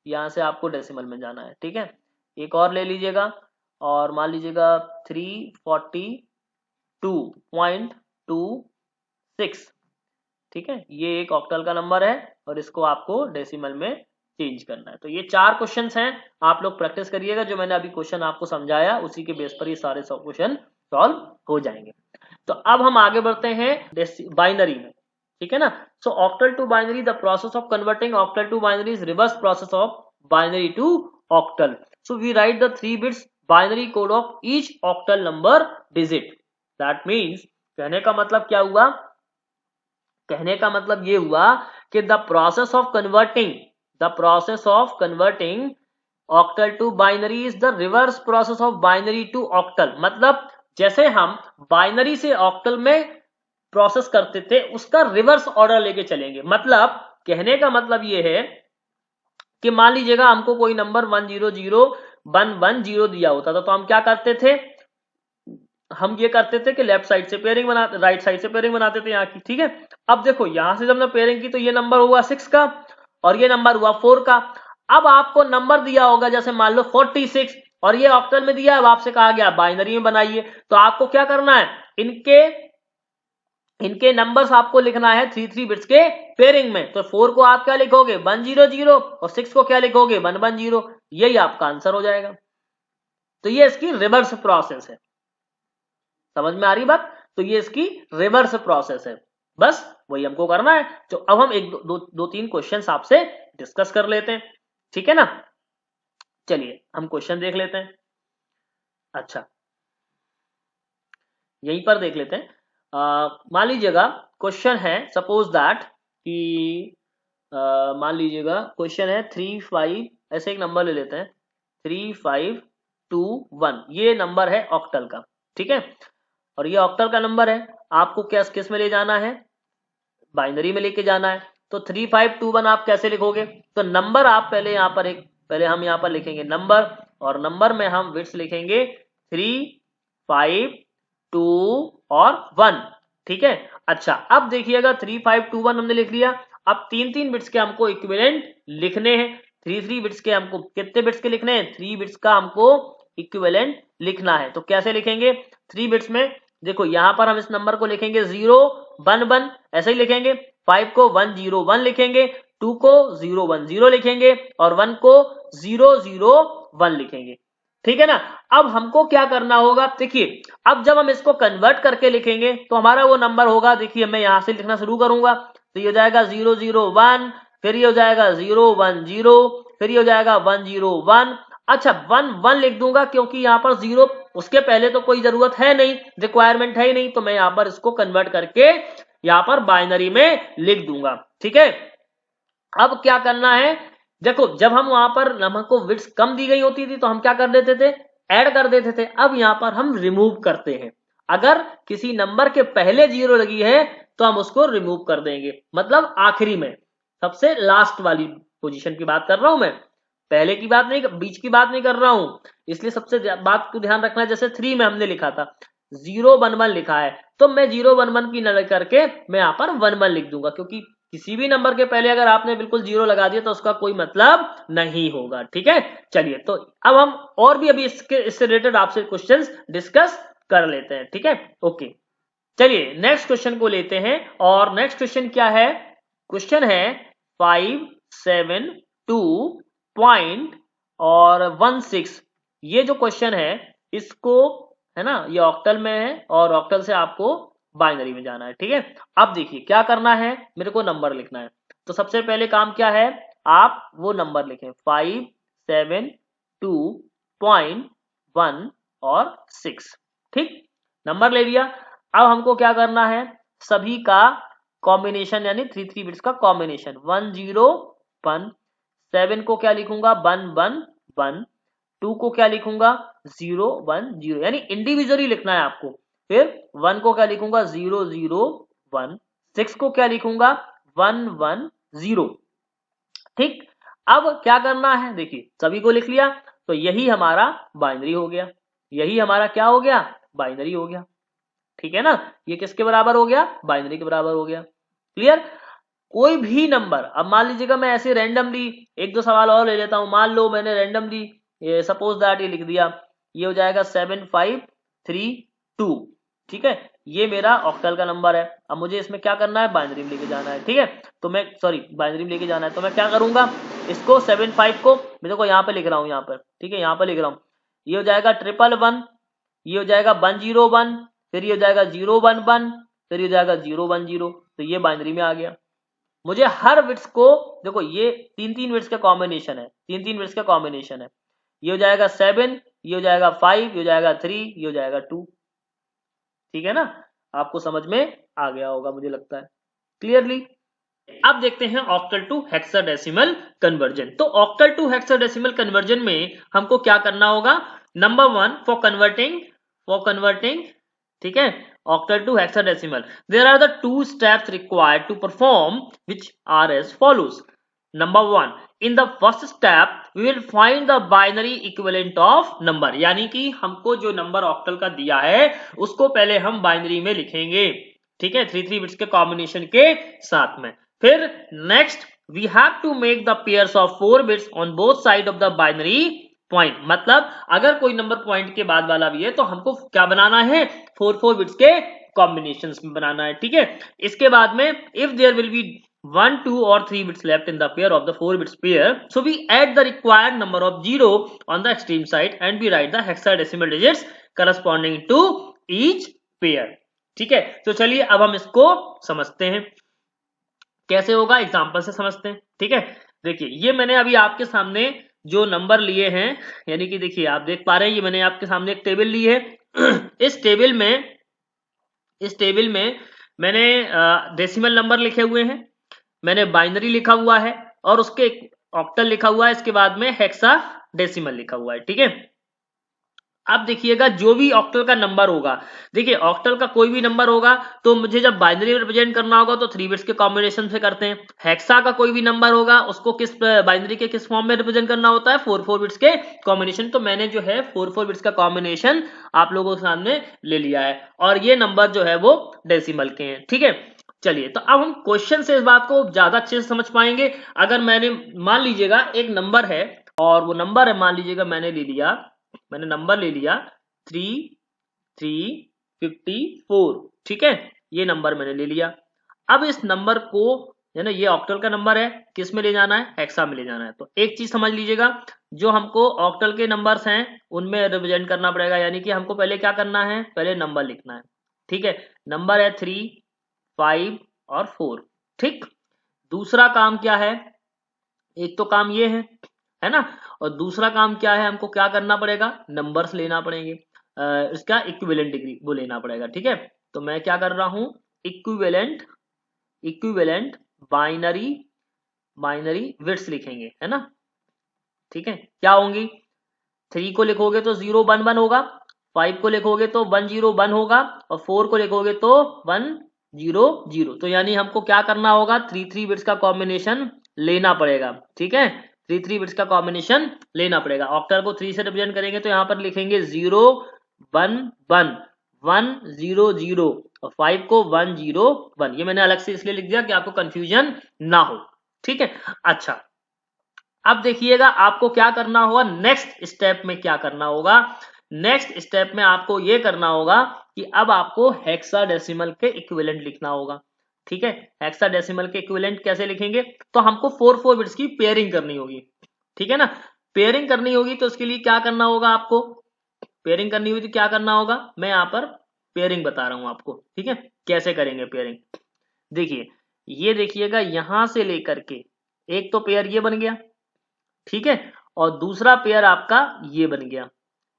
यहां से आपको डेसिमल में जाना है, ठीक है। एक और ले लीजिएगा और मान लीजिएगा 342.26, ठीक है, ये एक ऑक्टल का नंबर है और इसको आपको डेसिमल में चेंज करना है। तो ये 4 क्वेश्चंस हैं, आप लोग प्रैक्टिस करिएगा, जो मैंने अभी क्वेश्चन आपको समझाया उसी के बेस पर ये सारे क्वेश्चन सॉल्व हो जाएंगे। तो अब हम आगे बढ़ते हैं बाइनरी में, ठीक है ना। So octal to binary, the process of converting octal to binary is reverse process of binary to octal. So we write the 3 bits binary code of each octal number digit. That means कहने का मतलब क्या हुआ, कहने का मतलब ये हुआ कि the process of converting octal to binary is the reverse process of binary to octal. मतलब जैसे हम बाइनरी से ऑक्टल में प्रोसेस करते थे उसका रिवर्स ऑर्डर लेके चलेंगे। मतलब कहने का मतलब ये है कि मान लीजिएगा हमको कोई नंबर 1001110 दिया होता था, तो हम क्या करते थे, हम ये करते थे कि लेफ्ट साइड से पेयरिंग बनाते, राइट साइड से पेयरिंग बनाते थे यहाँ की, ठीक है। अब देखो यहां से जब हमने पेयरिंग की तो ये नंबर हुआ 6 का और ये नंबर हुआ 4 का। अब आपको नंबर दिया होगा जैसे मान लो 46 और ये ऑक्टल में दिया है, अब आपसे कहा गया बाइनरी में बनाइए, तो आपको क्या करना है, इनके नंबर्स आपको लिखना है 3 बिट्स के पेयरिंग में। तो 4 को आप क्या लिखोगे 100 और 6 को क्या लिखोगे 110, यही आपका आंसर हो जाएगा। तो ये इसकी रिवर्स प्रोसेस है, समझ में आ रही बात। तो ये इसकी रिवर्स प्रोसेस है, बस वही हमको करना है। तो अब हम एक दो तीन क्वेश्चंस आपसे डिस्कस कर लेते हैं, ठीक है ना। चलिए हम क्वेश्चन देख लेते हैं। अच्छा, यहीं पर देख लेते हैं। मान लीजिएगा क्वेश्चन है, सपोज दैट कि मान लीजिएगा क्वेश्चन है 3 5, ऐसे एक नंबर ले लेते हैं 3 5 2 1, ये नंबर है ऑक्टल का, ठीक है। और ये ऑक्टल का नंबर है, आपको किस में ले जाना है, बाइनरी में लेके जाना है। तो 3 5 2 1 आप कैसे लिखोगे, तो नंबर आप पहले हम यहाँ पर लिखेंगे नंबर, और नंबर में हम बिट्स लिखेंगे 3 5 2 और 1, ठीक है। अच्छा, अब देखिएगा 3 5 2 1 हमने लिख लिया। अब 3 बिट्स के हमको इक्विवेलेंट लिखने हैं। 3 बिट्स के हमको कितने बिट्स के लिखने हैं, 3 बिट्स का हमको इक्विवेलेंट लिखना है। तो कैसे लिखेंगे, 3 बिट्स में देखो यहाँ पर हम इस नंबर को लिखेंगे 0 1 1, ऐसे ही लिखेंगे। 5 को 1 0 1 लिखेंगे, 2 को 0 1 0 लिखेंगे, और 1 को 0 0 1 लिखेंगे, ठीक है ना। अब हमको क्या करना होगा, देखिए अब जब हम इसको कन्वर्ट करके लिखेंगे तो हमारा वो नंबर होगा, देखिए मैं यहां से लिखना शुरू करूंगा, तो ये हो जाएगा 0 0 1, फिर ये हो जाएगा 0 1 0, फिर ये हो जाएगा 1 0 1। अच्छा 1 1 लिख दूंगा क्योंकि यहाँ पर 0 उसके पहले तो कोई जरूरत है नहीं, रिक्वायरमेंट है ही नहीं, तो मैं यहाँ पर इसको कन्वर्ट करके यहाँ पर बाइनरी में लिख दूंगा, ठीक है। अब क्या करना है, देखो जब हम वहां पर हमको बिट्स कम दी गई होती थी तो हम क्या कर देते थे, ऐड कर देते थे। अब यहां पर हम रिमूव करते हैं, अगर किसी नंबर के पहले 0 लगी है तो हम उसको रिमूव कर देंगे, मतलब आखिरी में सबसे लास्ट वाली पोजीशन की बात कर रहा हूं मैं, पहले की बात नहीं, बीच की बात नहीं कर रहा हूं। इसलिए सबसे बात को ध्यान रखना है, जैसे 3 में हमने लिखा था 0 1 1 लिखा है, तो मैं 0 1 1 की न करके मैं यहाँ पर 1 1 लिख दूंगा, क्योंकि किसी भी नंबर के पहले अगर आपने बिल्कुल 0 लगा दिया तो उसका कोई मतलब नहीं होगा, ठीक है। चलिए तो अब हम और भी अभी इससे रिलेटेड आपसे क्वेश्चंस डिस्कस कर लेते हैं, ठीक है। ओके, चलिए नेक्स्ट क्वेश्चन को लेते हैं। और नेक्स्ट क्वेश्चन क्या है, क्वेश्चन है 5 7 2 पॉइंट और 16। ये जो क्वेश्चन है इसको, है ना, ये ऑक्टल में है और ऑक्टल से आपको बाइनरी में जाना है, ठीक है। अब देखिए क्या करना है, मेरे को नंबर लिखना है। तो सबसे पहले काम क्या है, आप वो नंबर लिखें 5 7 2 पॉइंट 1 और 6, ठीक, नंबर ले लिया। अब हमको क्या करना है, सभी का कॉम्बिनेशन, यानी 3 बिट्स का कॉम्बिनेशन, 1 0 1, 7 को क्या लिखूंगा 1 1 1, 2 को क्या लिखूंगा 0 1 0, यानी इंडिविजुअली लिखना है आपको। फिर 1 को क्या लिखूंगा 0 0 1, 6 को क्या लिखूंगा 1 1 0, ठीक। अब क्या करना है, देखिए सभी को लिख लिया, तो यही हमारा बाइनरी हो गया, यही हमारा क्या हो गया, बाइनरी हो गया, ठीक है ना। ये किसके बराबर हो गया, बाइनरी के बराबर हो गया, क्लियर। कोई भी नंबर, अब मान लीजिएगा मैं ऐसे रैंडमली एक दो सवाल और ले लेता हूं, मान लो मैंने रैंडमली सपोज दैट ये लिख दिया, ये हो जाएगा 7 5 3 2, ठीक है, ये मेरा ऑक्टल का नंबर है। अब मुझे इसमें क्या करना है, बाइनरी में लेके जाना है, ठीक है। तो मैं बाइनरी में लेके जाना है, तो मैं क्या करूंगा, इसको 7 5 को मैं देखो यहाँ पे लिख रहा हूँ, यहाँ पर, ठीक है, यहाँ पर लिख रहा हूँ, ये हो जाएगा 1 1 1, ये हो जाएगा 1 0 1, फिर ये हो जाएगा 0 1 1, फिर ये हो जाएगा 0 1 0, तो ये बाइनरी में आ गया। मुझे हर बिट्स को, देखो ये 3 बिट्स का कॉम्बिनेशन है, 3 बिट्स का कॉम्बिनेशन है, ये हो जाएगा 7, ये हो जाएगा 5, ये हो जाएगा 3, ये हो जाएगा 2, ठीक है ना। आपको समझ में आ गया होगा मुझे लगता है क्लियरली। अब देखते हैं ऑक्टल टू हेक्साडेसिमल कन्वर्जन। तो ऑक्टल टू हेक्साडेसिमल कन्वर्जन में हमको क्या करना होगा, नंबर 1 फॉर कन्वर्टिंग, ठीक है, octal to hexadecimal, there are the 2 steps required to perform, which are as follows. Number 1, in the first step we will find the binary equivalent of number, यानी कि हमको जो नंबर ऑक्टल का दिया है उसको पहले हम बाइनरी में लिखेंगे, ठीक है, 3 बिट्स के कॉम्बिनेशन के साथ में। फिर next we have to make the pairs of 4 bits on both side of the binary point, मतलब अगर कोई नंबर पॉइंट के बाद वाला भी है तो हमको क्या बनाना है, 4 बिट्स के कॉम्बिनेशंस में बनाना है, ठीक है। इसके बाद में इफ देयर विल बी 1 2 और 3 bits left in the pair of the 4 bits pair, so we add the required number of 0 on the extreme side and we write the hexadecimal digits corresponding to each pair. ठीक है, तो चलिए अब हम इसको समझते हैं कैसे होगा, एग्जाम्पल से समझते हैं। ठीक है, देखिए ये मैंने अभी आपके सामने जो नंबर लिए हैं, यानी कि देखिए आप देख पा रहे हैं, ये मैंने आपके सामने एक टेबल ली है। इस टेबल में मैंने डेसिमल नंबर लिखे हुए हैं, मैंने बाइनरी लिखा हुआ है, और उसके ऑक्टल लिखा हुआ है, इसके बाद में हेक्सा डेसिमल लिखा हुआ है। ठीक है, अब देखिएगा जो भी ऑक्टल का नंबर होगा, देखिए ऑक्टल का कोई भी नंबर होगा तो मुझे जब बाइनरी रिप्रेजेंट करना होगा तो 3 बिट्स के कॉम्बिनेशन से करते हैं। हेक्सा का कोई भी नंबर होगा उसको किस बाइनरी के किस फॉर्म में रिप्रेजेंट करना होता है, 4 बिट्स के कॉम्बिनेशन। तो मैंने जो है 4 बिट्स का कॉम्बिनेशन आप लोगों के सामने ले लिया है, और ये नंबर जो है वो डेसिमल के हैं। ठीक है, चलिए तो अब हम क्वेश्चन से इस बात को ज्यादा अच्छे से समझ पाएंगे। अगर मैंने मान लीजिएगा एक नंबर है, और वो नंबर है, मान लीजिएगा मैंने नंबर ले लिया 3354। ठीक है, ये नंबर मैंने ले लिया। अब इस नंबर को, है ना, ये ऑक्टल का नंबर है, किस में ले जाना है, हेक्सा में ले जाना है। तो एक चीज समझ लीजिएगा, जो हमको ऑक्टल के नंबर्स हैं उनमें रिप्रेजेंट करना पड़ेगा, यानी कि हमको पहले क्या करना है, पहले नंबर लिखना है। ठीक है, नंबर है 3, 5 और 4। ठीक, दूसरा काम क्या है, एक तो काम ये है ना, और दूसरा काम क्या है, हमको क्या करना पड़ेगा, नंबर्स लेना पड़ेंगे, इसका इक्विवेलेंट डिग्री वो लेना पड़ेगा। ठीक है, तो मैं क्या कर रहा हूं, इक्विवेलेंट बाइनरी बिट्स लिखेंगे, है ना। ठीक है, क्या होंगी, 3 को लिखोगे तो 011 होगा, 5 को लिखोगे तो 101 होगा, और 4 को लिखोगे तो 100। तो यानी हमको क्या करना होगा, 3 बिट्स का कॉम्बिनेशन लेना पड़ेगा। ठीक है, 3 बिट्स का कॉम्बिनेशन लेना पड़ेगा। ऑक्टल को 3 से रिप्रेजेंट करेंगे तो यहाँ पर लिखेंगे 011 100, और 5 को 101। ये मैंने अलग से इसलिए लिख दिया कि आपको कंफ्यूजन ना हो। ठीक है, अच्छा अब देखिएगा आपको क्या करना होगा, नेक्स्ट स्टेप में क्या करना होगा, नेक्स्ट स्टेप में आपको ये करना होगा कि अब आपको हेक्साडेसिमल के इक्विवेलेंट लिखना होगा। ठीक है, हेक्साडेसिमल के इक्विवेलेंट कैसे लिखेंगे, तो हमको 4 बिट्स की पेयरिंग करनी होगी। ठीक है ना, पेयरिंग करनी होगी तो उसके लिए क्या करना होगा, आपको पेयरिंग करनी हुई तो क्या करना होगा, मैं यहाँ पर पेयरिंग बता रहा हूं आपको। ठीक है, कैसे करेंगे पेयरिंग, देखिए ये देखिएगा, यहां से लेकर के एक तो पेयर ये बन गया, ठीक है, और दूसरा पेयर आपका ये बन गया,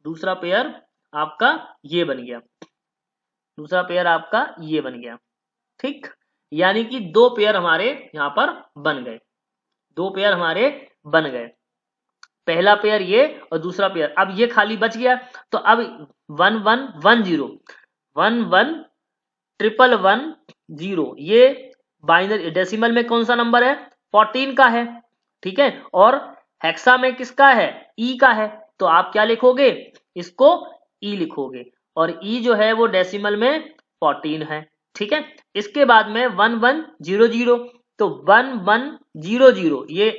दूसरा पेयर आपका ये बन गया, दूसरा पेयर आपका ये बन गया। ठीक, यानी कि 2 पेयर हमारे यहां पर बन गए, 2 पेयर हमारे बन गए, पहला पेयर ये और दूसरा पेयर। अब ये खाली बच गया, तो अब 1110 111110 ये बाइनरी डेसिमल में कौन सा नंबर है, 14 का है। ठीक है, और हेक्सा में किसका है, ई का है। तो आप क्या लिखोगे, इसको ई लिखोगे, और ई जो है वो डेसिमल में 14 है। ठीक है, इसके बाद में 1100, तो 1100 ये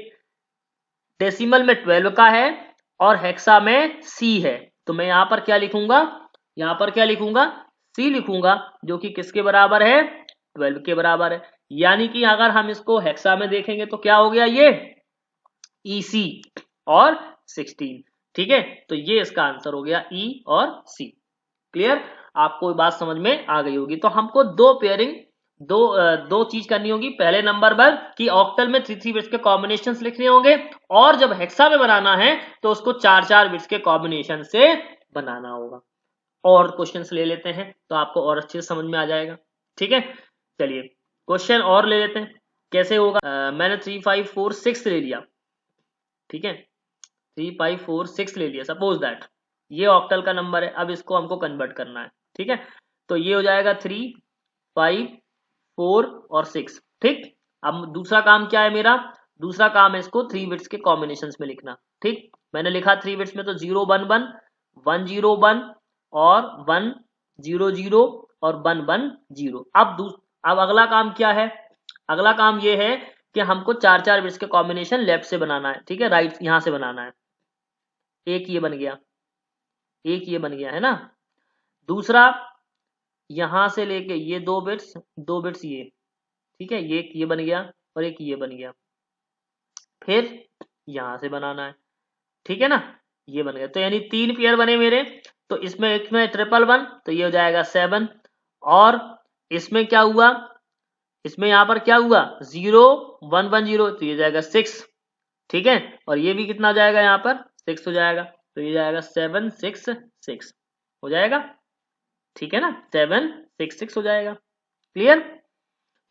डेसिमल में 12 का है, और हेक्सा में सी है। तो मैं यहां पर क्या लिखूंगा, यहां पर क्या लिखूंगा, सी लिखूंगा, जो कि किसके बराबर है, 12 के बराबर है। यानी कि अगर हम इसको हेक्सा में देखेंगे तो क्या हो गया, ये EC और 16। ठीक है, तो ये इसका आंसर हो गया, ई और सी। क्लियर, आपको बात समझ में आ गई होगी। तो हमको दो पेयरिंग, दो चीज करनी होगी, पहले नंबर पर कि ऑक्टल में 3 बिट्स के कॉम्बिनेशंस लिखने होंगे, और जब हेक्सा में बनाना है तो उसको 4 बिट्स के कॉम्बिनेशन से बनाना होगा। और क्वेश्चंस ले लेते हैं तो आपको और अच्छे से समझ में आ जाएगा। ठीक है, चलिए क्वेश्चन और ले लेते हैं, कैसे होगा, मैंने 3546 ले लिया। ठीक है, 3546 ले लिया, सपोज दैट ये ऑक्टल का नंबर है। अब इसको हमको कन्वर्ट करना है। ठीक है, तो ये हो जाएगा 3, 5, 4 और 6। ठीक, अब दूसरा काम क्या है मेरा, दूसरा काम है इसको 3 बिट्स के कॉम्बिनेशन में लिखना। ठीक, मैंने लिखा 3 बिट्स में तो 011 101 और 100 और 110। अब अगला काम क्या है, अगला काम ये है कि हमको 4 बिट्स के कॉम्बिनेशन लेफ्ट से बनाना है। ठीक है, राइट यहां से बनाना है। एक ये बन गया, एक ये बन गया, है ना। दूसरा यहां से लेके ये 2 बिट्स ये, ठीक है, ये बन गया, और एक ये बन गया। फिर यहां से बनाना है। ठीक है ना, ये बन गया, तो यानी 3 पेयर बने मेरे। तो इसमें 1 में 111, तो ये हो जाएगा 7, और इसमें क्या हुआ, इसमें यहाँ पर क्या हुआ 0 1 1 0, तो ये जाएगा 6, ठीक है। और ये भी कितना जाएगा यहाँ पर 6 हो जाएगा, तो ये जाएगा 7 6 6 हो जाएगा, ठीक है ना, 7 6 6 हो जाएगा। क्लियर।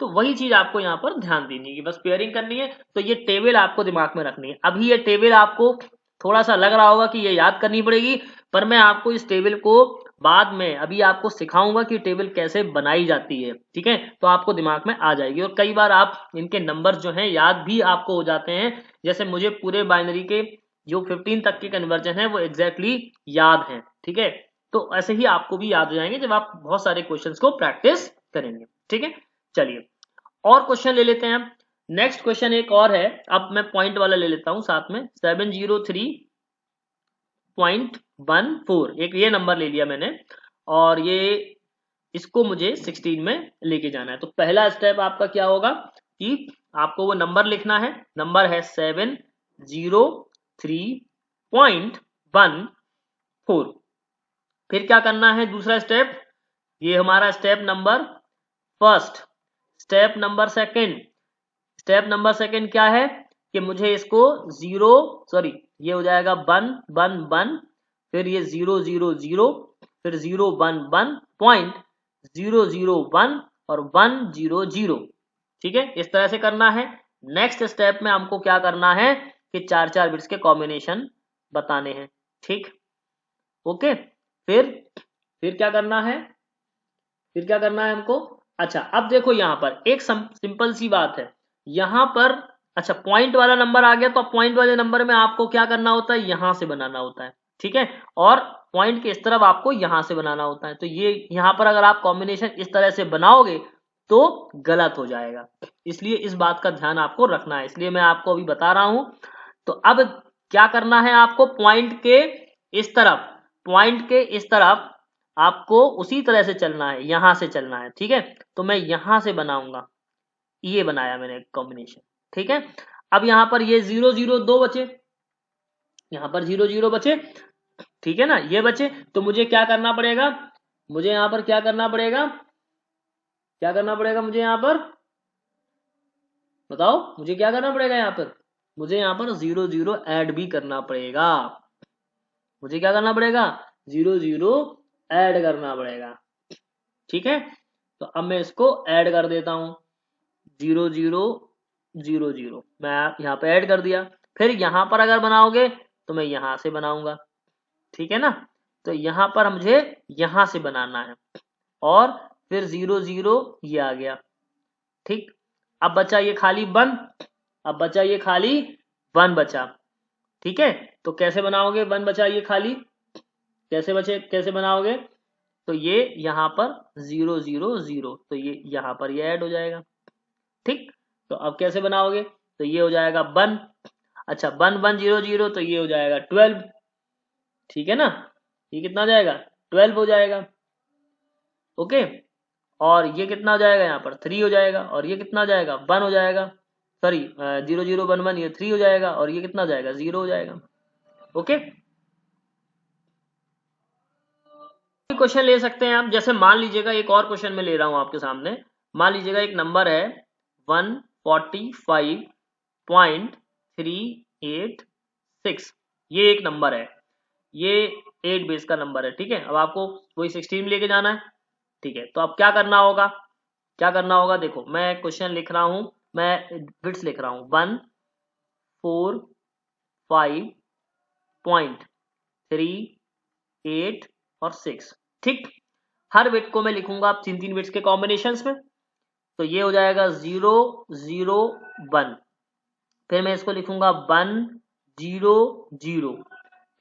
तो वही चीज आपको यहाँ पर ध्यान देनी है कि बस पेयरिंग करनी है, तो ये टेबल आपको दिमाग में रखनी है। अभी ये टेबल आपको थोड़ा सा लग रहा होगा कि ये याद करनी पड़ेगी, पर मैं आपको इस टेबल को बाद में अभी आपको सिखाऊंगा कि टेबल कैसे बनाई जाती है, ठीक है। तो आपको दिमाग में आ जाएगी, और कई बार आप इनके नंबर जो हैं याद भी आपको हो जाते हैं। जैसे मुझे पूरे बाइनरी के जो 15 तक के कन्वर्जन है वो एग्जैक्टली याद है, ठीक है। तो ऐसे ही आपको भी याद हो जाएंगे जब आप बहुत सारे क्वेश्चंस को प्रैक्टिस करेंगे, ठीक है। चलिए और क्वेश्चन ले लेते हैं हम। नेक्स्ट क्वेश्चन एक और है, अब मैं पॉइंट वाला ले लेता हूं साथ में, 703.14, एक ये नंबर ले लिया मैंने, और ये इसको मुझे 16 में लेके जाना है। तो पहला स्टेप आपका क्या होगा कि आपको वो नंबर लिखना है, नंबर है 703.14। फिर क्या करना है दूसरा स्टेप, ये हमारा step number first. Step number second क्या है कि मुझे इसको 0 ये हो जाएगा 1 1 1, फिर ये 0 0 0, फिर 0 1 1 पॉइंट 0 0 1 और 1 0 0, ठीक है। इस तरह से करना है। नेक्स्ट स्टेप में हमको क्या करना है कि 4 बिट्स के कॉम्बिनेशन बताने हैं, ठीक, ओके। फिर क्या करना है, हमको। अच्छा अब देखो यहाँ पर एक सिंपल सी बात है, यहाँ पर अच्छा पॉइंट वाला नंबर आ गया, तो पॉइंट वाले नंबर में आपको क्या करना होता है, यहां से बनाना होता है, ठीक है। और पॉइंट के इस तरफ आपको यहां से बनाना होता है। तो ये यहाँ पर अगर आप कॉम्बिनेशन इस तरह से बनाओगे तो गलत हो जाएगा, इसलिए इस बात का ध्यान आपको रखना है, इसलिए मैं आपको अभी बता रहा हूं। तो अब क्या करना है आपको, पॉइंट के इस तरफ आपको उसी तरह से चलना है, यहां से चलना है, ठीक है। तो मैं यहां से बनाऊंगा, ये बनाया मैंने कॉम्बिनेशन, ठीक है। अब यहां पर ये 0 0 2 बचे, यहां पर 0 0 बचे, ठीक है ना, ये बचे। तो मुझे क्या करना पड़ेगा, मुझे यहां पर क्या करना पड़ेगा, मुझे यहां पर बताओ, मुझे क्या करना पड़ेगा यहां पर, मुझे यहां पर 0 0 ऐड भी करना पड़ेगा, मुझे क्या करना पड़ेगा 0 0 ऐड करना पड़ेगा, ठीक है। तो अब मैं इसको ऐड कर देता हूं, 0 0 0 0 मैं यहाँ पे ऐड कर दिया। फिर यहाँ पर अगर बनाओगे तो मैं यहाँ से बनाऊंगा, ठीक है ना। तो यहाँ पर मुझे यहाँ से बनाना है, और फिर 0 0 ये आ गया, ठीक। अब बचा ये खाली 1, बचा, ठीक है। तो कैसे बनाओगे, 1 बचा ये खाली, कैसे बनाओगे, तो ये यहाँ पर 0 0 0, तो ये यहाँ पर ये ऐड हो जाएगा, ठीक। तो अब कैसे बनाओगे, तो ये हो जाएगा 1, अच्छा 1 1 0 0, तो ये हो जाएगा 12, ठीक है ना, ये कितना हो जाएगा 12 हो जाएगा, ओके। और ये कितना हो जाएगा, यहाँ पर 3 हो जाएगा, और ये कितना हो जाएगा 1 हो जाएगा, सॉरी 0 0 1 1, ये 3 हो जाएगा, और ये कितना हो जाएगा 0 हो जाएगा, ओके। क्वेश्चन ले सकते हैं आप, जैसे मान लीजिएगा एक और क्वेश्चन में ले रहा हूं आपके सामने, मान लीजिएगा एक नंबर है 145.386, ये एक नंबर है, ये 8 बेस का नंबर है, ठीक है। अब आपको वही 16 में लेके जाना है, ठीक है। तो अब क्या करना होगा, देखो मैं क्वेश्चन लिख रहा हूं, मैं बिट्स लिख रहा हूं 145.3 8 और 6, ठीक। हर बिट को मैं लिखूंगा आप 3 बिट्स के कॉम्बिनेशंस में। तो ये हो जाएगा 0 0 1, फिर मैं इसको लिखूंगा 1 0 0,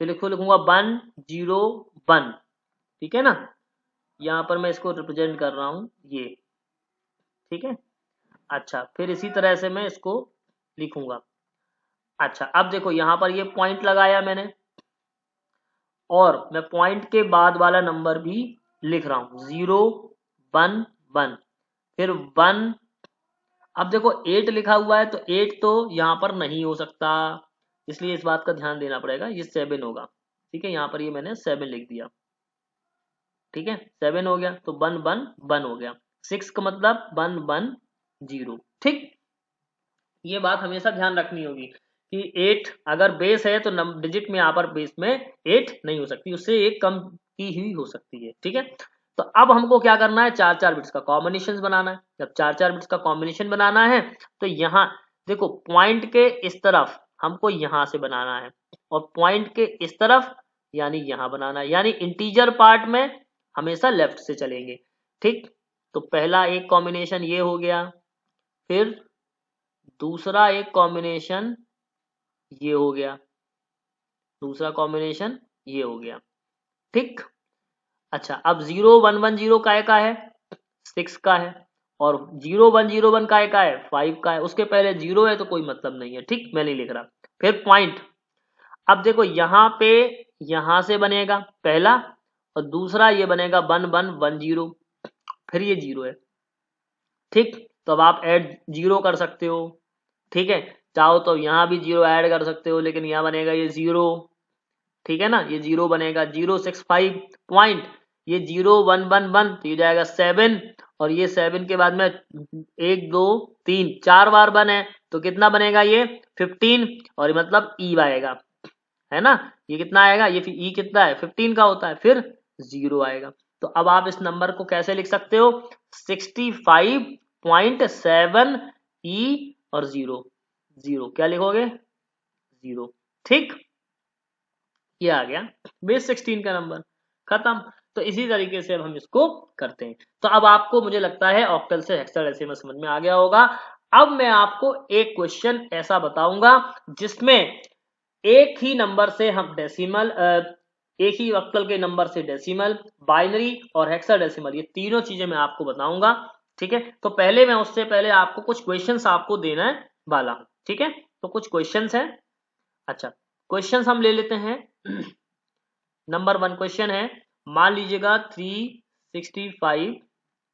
फिर लिखूंगा 1 0 1, ठीक है ना। यहाँ पर मैं इसको रिप्रेजेंट कर रहा हूं ये, ठीक है। अच्छा फिर इसी तरह से मैं इसको लिखूंगा। अच्छा अब देखो यहाँ पर ये पॉइंट लगाया मैंने, और मैं पॉइंट के बाद वाला नंबर भी लिख रहा हूं 0 1 1, फिर 1। अब देखो 8 लिखा हुआ है, तो 8 तो यहाँ पर नहीं हो सकता, इसलिए इस बात का ध्यान देना पड़ेगा, ये 7 होगा, ठीक है। यहाँ पर ये मैंने 7 लिख दिया, ठीक है, 7 हो गया तो 1 1 1 हो गया, 6 का मतलब 1 1 0। ठीक, ये बात हमेशा ध्यान रखनी होगी कि 8 अगर बेस है तो डिजिट में यहाँ पर बेस में 8 नहीं हो सकती, उससे एक कम की ही हो सकती है। ठीक है, तो अब हमको क्या करना है, 4 बिट्स का कॉम्बिनेशन बनाना है। जब 4 बिट्स का कॉम्बिनेशन बनाना है तो यहाँ देखो पॉइंट के इस तरफ हमको यहाँ से बनाना है और पॉइंट के इस तरफ यानी यहाँ बनाना है, यानी इंटीजर पार्ट में हमेशा लेफ्ट से चलेंगे। ठीक, तो पहला एक कॉम्बिनेशन ये हो गया, फिर दूसरा एक कॉम्बिनेशन ये हो गया, दूसरा कॉम्बिनेशन ये हो गया। ठीक, अच्छा अब 0 1 1 0 काय का है, 6 का है, और 0 1 0 1 काय का है, 5 का है। उसके पहले 0 है तो कोई मतलब नहीं है। ठीक, मैं नहीं लिख रहा। फिर पॉइंट, अब देखो यहाँ पे यहाँ से बनेगा पहला और दूसरा ये बनेगा 1 1 1 0, फिर ये 0 है। ठीक, तो अब आप ऐड 0 कर सकते हो। ठीक है, चाहो तो यहाँ भी 0 ऐड कर सकते हो, लेकिन यहाँ बनेगा ये 0। ठीक है ना, ये 0 बनेगा, 0 6 5 पॉइंट, ये 0 1 1 1 तो ये जाएगा 7, और ये 7 के बाद में 1 2 3 4 बार 1 है तो कितना बनेगा ये 15, और ये मतलब ई आएगा, है ना। ये कितना आएगा, ये ई कितना है 15 का होता है, फिर 0 आएगा। तो अब आप इस नंबर को कैसे लिख सकते हो, 65.7 ई और 0 0 क्या लिखोगे 0। ठीक, ये आ गया बेस 16 का नंबर, खत्म। तो इसी तरीके से अब हम इसको करते हैं। तो अब आपको मुझे लगता है ऑक्टल से हेक्साडेसिमल समझ में आ गया होगा। अब मैं आपको एक क्वेश्चन ऐसा बताऊंगा जिसमें एक ही नंबर से हम डेसिमल, एक ही ऑक्टल के नंबर से डेसिमल, बाइनरी और हेक्साडेसिमल, ये तीनों चीजें मैं आपको बताऊंगा। ठीक है, तो पहले मैं उससे पहले आपको कुछ क्वेश्चंस आपको देना वाला हूं। ठीक है, तो कुछ क्वेश्चंस हैं। अच्छा, क्वेश्चंस हम ले लेते हैं। नंबर 1 क्वेश्चन है, मान लीजिएगा 365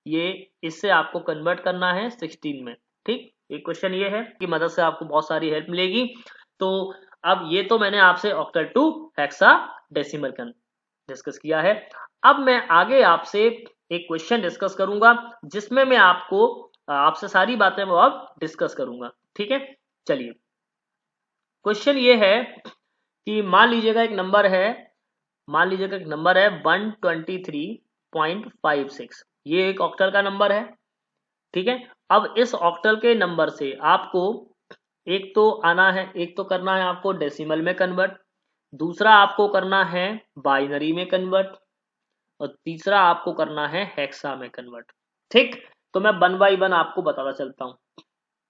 ये इससे आपको कन्वर्ट करना है 16 में। ठीक, एक क्वेश्चन ये है कि मदद से आपको बहुत सारी हेल्प मिलेगी। तो अब ये तो मैंने आपसे ऑक्टल टू हेक्साडेसिमल डिस्कस किया है। अब मैं आगे आपसे एक क्वेश्चन डिस्कस करूंगा जिसमें मैं आपको आपसे सारी बातें वो अब डिस्कस करूंगा। ठीक है, चलिए क्वेश्चन ये है कि मान लीजिएगा एक नंबर है, मान लीजिएगा एक नंबर है 123.56, ये एक ऑक्टल का नंबर है। ठीक है, अब इस ऑक्टल के नंबर से आपको एक तो आना है, एक तो करना है आपको डेसिमल में कन्वर्ट, दूसरा आपको करना है बाइनरी में कन्वर्ट, और तीसरा आपको करना है हेक्सा में कन्वर्ट। ठीक, तो मैं 1 बाई 1 आपको बताता चलता हूं।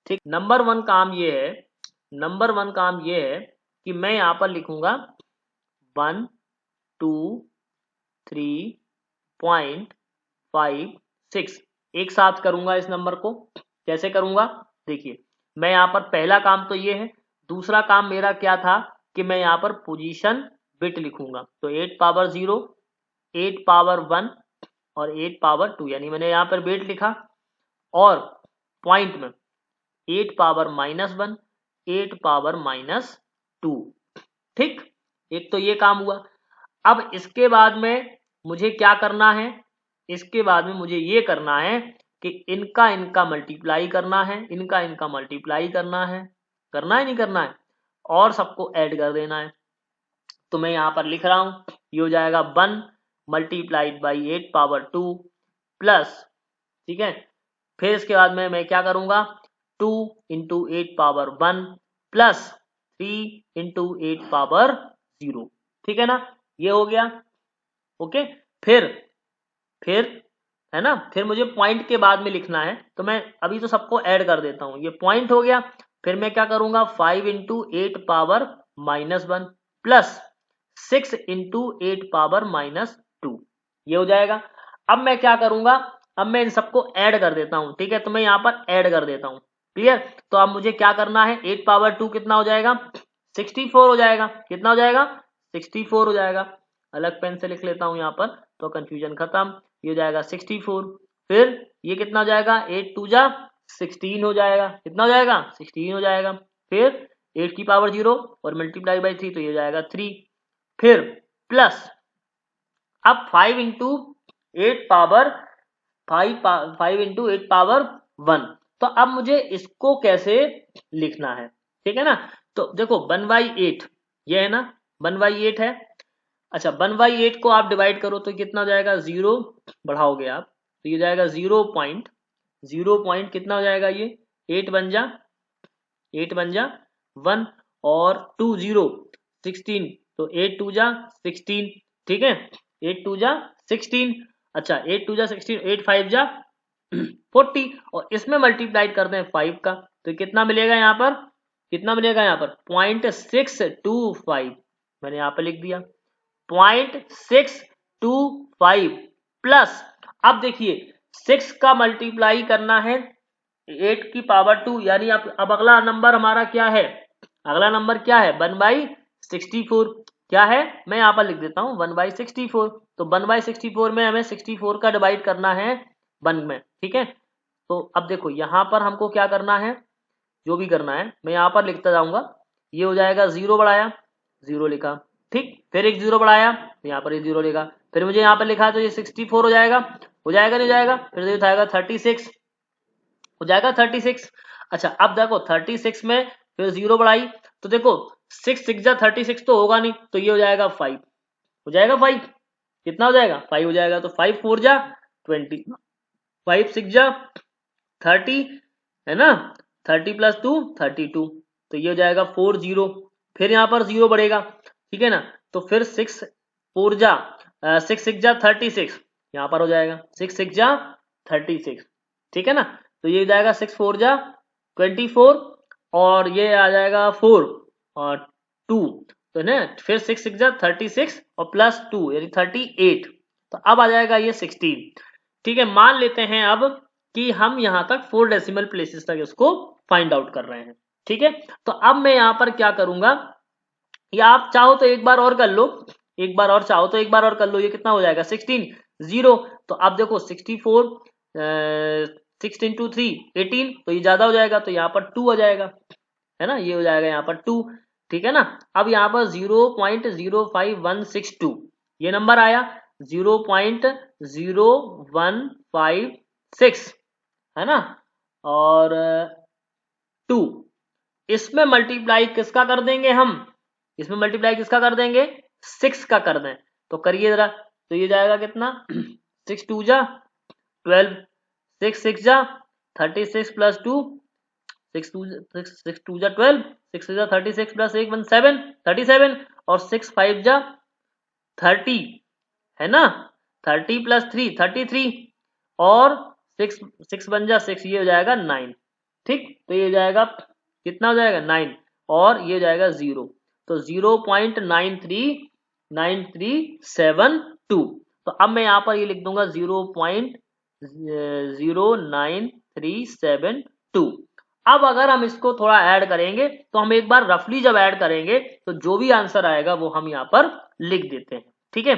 ठीक, नंबर 1 काम ये है, नंबर 1 काम ये है कि मैं यहां पर लिखूंगा 1 2 3.56, एक साथ करूंगा इस नंबर को। कैसे करूंगा देखिए, मैं यहां पर पहला काम तो ये है, दूसरा काम मेरा क्या था कि मैं यहां पर पोजीशन बिट लिखूंगा। तो 8 पावर 0, 8 पावर 1 और 8 पावर 2, यानी मैंने यहां पर बिट लिखा, और पॉइंट में 8 पावर -1, 8 पावर -2। ठीक, एक तो ये काम हुआ। अब इसके बाद में मुझे क्या करना है, इसके बाद में मुझे ये करना है कि इनका मल्टीप्लाई करना है, इनका मल्टीप्लाई करना है नहीं करना है, और सबको ऐड कर देना है। तो मैं यहां पर लिख रहा हूं, ये हो जाएगा 1 मल्टीप्लाइड बाई 8 पावर 2 प्लस, ठीक है, फिर इसके बाद में मैं क्या करूंगा 2 into 8 power 1 plus 3 into 8 power 0। ठीक है ना, ये हो गया। ओके, फिर है ना, फिर मुझे पॉइंट के बाद में लिखना है, तो मैं अभी तो सबको ऐड कर देता हूं। ये पॉइंट हो गया, फिर मैं क्या करूंगा 5 into 8 power -1 plus 6 into 8 power -2, ये हो जाएगा। अब मैं क्या करूंगा, अब मैं इन सबको ऐड कर देता हूं। ठीक है, तो मैं यहां पर ऐड कर देता हूं। क्लियर, तो अब मुझे क्या करना है, 8 पावर 2 कितना हो जाएगा 64 हो जाएगा। कितना हो जाएगा 64 हो जाएगा। अलग पेन से लिख लेता हूं यहां पर तो कंफ्यूजन खत्म। ये हो जाएगा 64, फिर ये कितना हो जाएगा 8 2 जा 16 हो जाएगा। कितना हो जाएगा 16 हो जाएगा। फिर 8 की पावर 0 और मल्टीप्लाई बाई 3 तो ये हो जाएगा 3। फिर प्लस, अब 5 इंटू 8 पावर 5 इंटू 8 पावर 1। तो अब मुझे इसको कैसे लिखना है, ठीक है ना। तो देखो 1/8 ये है ना, 1/8 है। अच्छा 1/8 को आप डिवाइड करो तो कितना हो जाएगा, 0 बढ़ाओगे आप तो ये जाएगा 0 पॉइंट कितना हो जाएगा ये, 8 बन जा 1 और 2 0 16, तो 8 2 जा 16, ठीक है 8 2 जा 16। अच्छा 8 2 जा 16, 8 5 जा 40 और इसमें मल्टीप्लाई करते हैं 5 का, तो कितना मिलेगा यहाँ पर, कितना मिलेगा यहाँ पर 0.625, मैंने यहाँ पर लिख दिया 0.625 प्लस, अब देखिए 6 का मल्टीप्लाई करना है 8 की पावर 2, यानी अब अगला नंबर हमारा क्या है, अगला नंबर क्या है 1/64, क्या है मैं यहाँ पर लिख देता हूँ 1/64। तो 1/64 में हमें 64 का डिवाइड करना है 1 में, ठीक है। तो अब देखो यहाँ पर हमको क्या करना है, जो भी करना है मैं यहाँ पर लिखता जाऊंगा। ये हो जाएगा 0 बढ़ाया 0 लिखा, ठीक, फिर एक 0 बढ़ाया यहाँ पर ये 0 लिखा, फिर मुझे यहाँ पर लिखा तो ये 64 हो जाएगा, नहीं हो जाएगा, फिर ये उठाएगा 36 हो जाएगा 36। अच्छा अब देखो 36 में फिर 0 बढ़ाई तो देखो 6 6 जा 36 तो होगा नहीं, तो ये हो जाएगा 5, हो जाएगा 5, कितना हो जाएगा 5 हो जाएगा, तो 5 4 जा 20, 5 6 जा 30 है ना, 30 प्लस 2 32, तो ये हो जाएगा 40, फिर यहाँ पर 0 बढ़ेगा, ठीक है ना, तो फिर 6 4 जा 6 6 जा 36, यहाँ पर हो जाएगा 6 6 जा 36, ठीक है ना, तो ये हो जाएगा 6 4 जा 24 और ये आ जाएगा 4 और 2, तो ना फिर 6 6 जा 36 और प्लस 2 यानी 38, तो अब आ जाएगा ये 16, ठीक है। मान लेते हैं अब कि हम यहाँ तक 4 डेसिमल प्लेसेस तक इसको फाइंड आउट कर रहे हैं, ठीक है। तो अब मैं यहाँ पर क्या करूंगा, या आप चाहो तो एक बार और कर लो, एक बार और चाहो तो एक बार और कर लो, ये कितना हो जाएगा 16 0, तो अब देखो 64 6 इंटू 3 18, तो ये ज्यादा हो जाएगा तो यहाँ पर 2 आ जाएगा, है ना, ये हो जाएगा यहाँ पर 2, ठीक है ना। अब यहाँ पर 0.05162 ये नंबर आया, 0.0156 है ना, और 2 इसमें मल्टीप्लाई किसका कर देंगे हम, इसमें मल्टीप्लाई किसका कर देंगे 6 का कर दें, तो करिए जरा, तो ये जाएगा कितना 6 2 जा 12, 6 6 जा 36 प्लस 2 6 2 जा 12, 6 जा 36 प्लस 1 1 7 37 और 6 5 जा 30 है ना, 30 प्लस 3 33 और 6 6 बन जा 6, ये हो जाएगा 9, ठीक, तो ये हो जाएगा कितना हो जाएगा 9 और ये हो जाएगा 0, तो 0.939372, तो अब मैं यहाँ पर ये लिख दूंगा 0.09372। अब अगर हम इसको थोड़ा ऐड करेंगे तो हम एक बार रफली जब ऐड करेंगे तो जो भी आंसर आएगा वो हम यहाँ पर लिख देते हैं, ठीक है।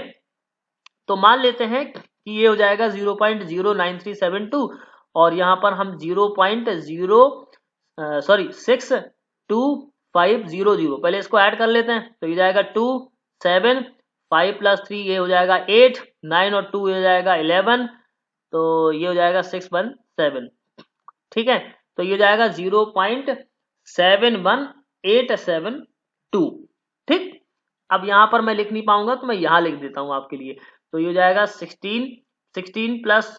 तो मान लेते हैं कि ये हो जाएगा 0.09372 और यहाँ पर हम 62500, पहले इसको ऐड कर लेते हैं, तो ये जाएगा 2 7 5 प्लस 3 ये हो जाएगा 8 9 और 2 ये हो जाएगा 11, तो ये हो जाएगा 617, ठीक है, तो ये जाएगा 0.71872, ठीक। अब यहाँ पर मैं लिख नहीं पाऊंगा तो मैं यहाँ लिख देता हूँ आपके लिए, तो ये हो जाएगा 16 प्लस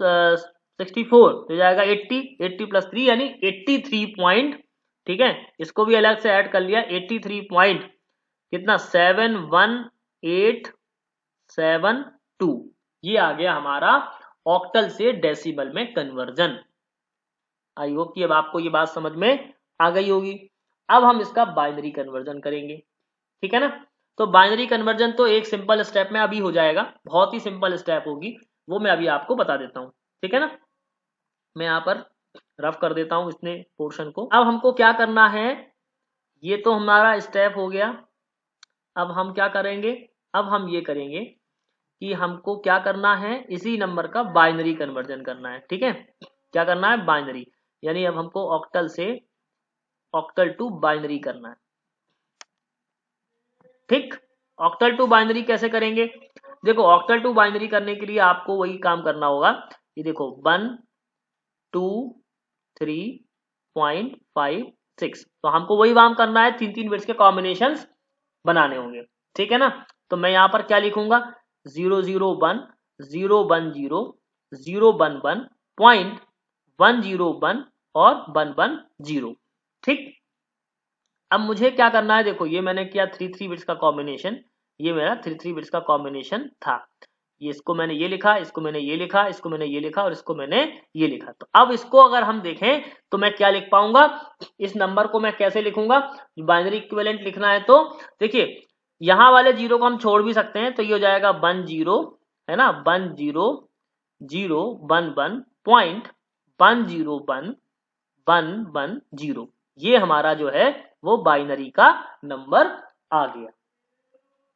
64 तो जाएगा 80 प्लस 3 यानी 83 पॉइंट, ठीक है, इसको भी अलग से ऐड कर लिया 83 पॉइंट कितना 71872, ये आ गया हमारा ऑक्टल से डेसिमल में कन्वर्जन। आई होप कि अब आपको ये बात समझ में आ गई होगी। अब हम इसका बाइनरी कन्वर्जन करेंगे, ठीक है ना। तो बाइनरी कन्वर्जन तो एक सिंपल स्टेप में अभी हो जाएगा, बहुत ही सिंपल स्टेप होगी, वो मैं अभी आपको बता देता हूँ, ठीक है ना। मैं यहाँ पर रफ कर देता हूँ इसने पोर्शन को। अब हमको क्या करना है, ये तो हमारा स्टेप हो गया। अब हम क्या करेंगे, अब हम ये करेंगे कि हमको क्या करना है, इसी नंबर का बाइनरी कन्वर्जन करना है, ठीक है। क्या करना है बाइनरी, यानी अब हमको ऑक्टल से ऑक्टल टू बाइनरी करना है, ठीक। ऑक्टल टू बाइनरी कैसे करेंगे, देखो ऑक्टल टू बाइनरी करने के लिए आपको वही काम करना होगा। ये देखो 1 2 3.56, तो हमको वही काम करना है, 3 बिट्स के कॉम्बिनेशन बनाने होंगे, ठीक है ना। तो मैं यहाँ पर क्या लिखूंगा 001 010 011 .101 और 110, ठीक। अब मुझे क्या करना है, देखो ये मैंने किया 3 बिट्स का कॉम्बिनेशन, ये मेरा 3 बिट्स का कॉम्बिनेशन था। ये इसको मैंने ये लिखा, इसको मैंने ये लिखा, इसको मैंने ये लिखा और इसको मैंने ये लिखा। तो अब इसको अगर हम देखें तो मैं क्या लिख पाऊंगा, इस नंबर को मैं कैसे लिखूंगा, बाइनरी इक्विवेलेंट लिखना है तो देखिए यहाँ वाले जीरो को हम छोड़ भी सकते हैं, तो ये हो जाएगा 10 है ना, 1001.101 ये हमारा जो है वो बाइनरी का नंबर आ गया।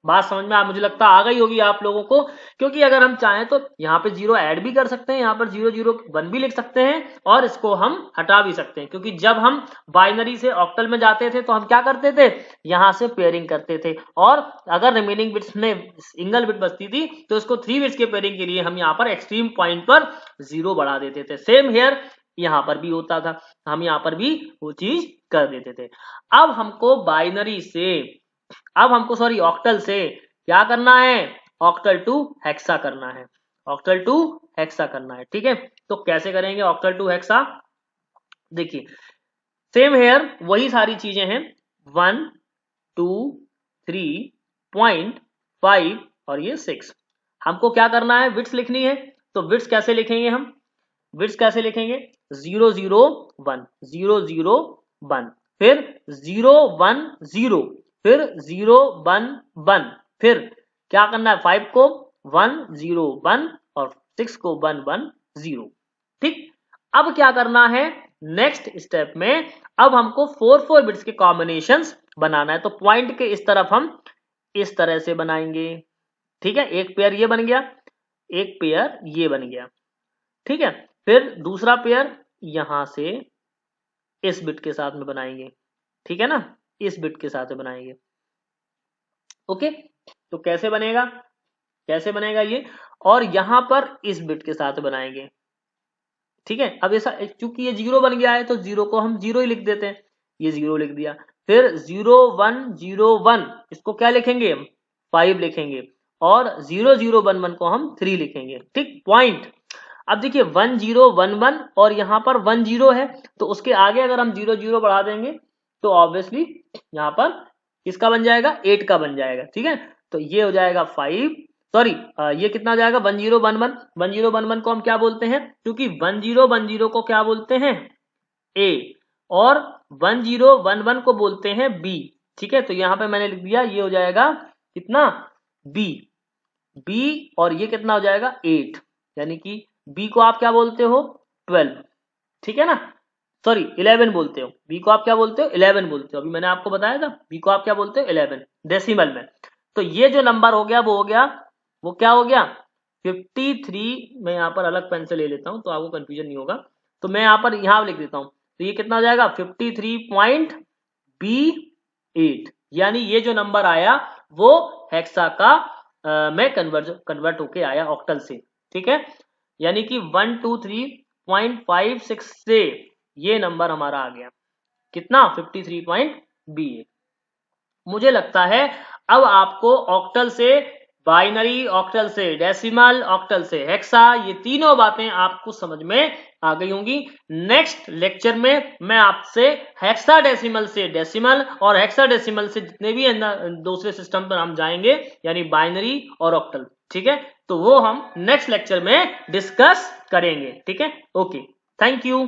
बात समझ में मुझे लगता आ गई होगी आप लोगों को, क्योंकि अगर हम चाहें तो यहाँ पे 0 ऐड भी कर सकते हैं, यहाँ पर 001 भी लिख सकते हैं और इसको हम हटा भी सकते हैं, क्योंकि जब हम बाइनरी से ऑक्टल में जाते थे तो हम क्या करते थे, यहाँ से पेयरिंग करते थे, और अगर रिमेनिंग बिट्स में सिंगल बिट बचती थी तो इसको 3 बिट्स के पेयरिंग के लिए हम यहाँ पर एक्सट्रीम पॉइंट पर 0 बढ़ा देते थे। सेम हेयर यहाँ पर भी होता था, हम यहाँ पर भी वो चीज कर देते थे। अब हमको बाइनरी से, अब हमको सॉरी ऑक्टल से क्या करना है, ऑक्टल टू हेक्सा करना है, ऑक्टल टू हेक्सा करना है, ठीक है। तो कैसे करेंगे ऑक्टल टू हेक्सा, देखिए सेम हेयर वही सारी चीजें हैं, 1 2 3.5 और ये 6। हमको क्या करना है, बिट्स लिखनी है, तो बिट्स कैसे लिखेंगे हम, बिट्स कैसे लिखेंगे 001 001, फिर 010, फिर 011, फिर क्या करना है 5 को 101 और 6 को 110, ठीक। अब क्या करना है नेक्स्ट स्टेप में, अब हमको 4 बिट्स के कॉम्बिनेशंस बनाना है, तो पॉइंट के इस तरफ हम इस तरह से बनाएंगे, ठीक है। एक पेयर ये बन गया, एक पेयर ये बन गया, ठीक है। फिर दूसरा पेयर यहां से इस बिट के साथ में बनाएंगे, ठीक है ना, इस बिट के साथ में बनाएंगे, ओके। तो कैसे बनेगा, कैसे बनेगा ये, और यहां पर इस बिट के साथ बनाएंगे, ठीक है। अब ऐसा चूंकि ये 0 बन गया है तो 0 को हम 0 ही लिख देते हैं, ये 0 लिख दिया, फिर 0101 इसको क्या लिखेंगे 5 लिखेंगे, और 0011 को हम 3 लिखेंगे, ठीक। पॉइंट, अब देखिए 1011 और यहाँ पर 10 है, तो उसके आगे अगर हम 00 बढ़ा देंगे तो ऑब्वियसली यहाँ पर किसका बन जाएगा 8 का बन जाएगा, ठीक है। तो ये हो जाएगा 5, सॉरी ये कितना हो जाएगा 1011, 1011 को हम क्या बोलते हैं, क्योंकि 1010 को क्या बोलते हैं A और 1011 को बोलते हैं B, ठीक है। तो यहाँ पे मैंने लिख दिया ये हो जाएगा कितना B, B और ये कितना हो जाएगा 8, यानी कि B को आप क्या बोलते हो 12, ठीक है ना, सॉरी 11 बोलते हो, B को आप क्या बोलते हो 11 बोलते हो, अभी मैंने आपको बताया था B को आप क्या बोलते हो 11 डेसिमल में। तो ये जो नंबर हो गया वो हो गया, वो क्या हो गया 53, मैं यहाँ पर अलग पेन से ले लेता हूँ तो आपको कंफ्यूजन नहीं होगा, तो मैं यहाँ पर यहाँ लिख देता हूँ, तो ये कितना हो जाएगा 53.B8, यानी ये जो नंबर आया वो हेक्सा का में कन्वर्ट होके आया ऑक्टल से, ठीक है। यानी कि 123.56 से ये नंबर हमारा आ गया कितना 53.B8। मुझे लगता है अब आपको ऑक्टल से बाइनरी, ऑक्टल से डेसिमल, ऑक्टल से हेक्सा, ये तीनों बातें आपको समझ में आ गई होंगी। नेक्स्ट लेक्चर में मैं आपसे हेक्साडेसिमल से डेसिमल और हेक्साडेसिमल से जितने भी दूसरे सिस्टम पर हम जाएंगे, यानी बाइनरी और ऑक्टल, ठीक है। तो वो हम नेक्स्ट लेक्चर में डिस्कस करेंगे, ठीक है। Okay, thank you.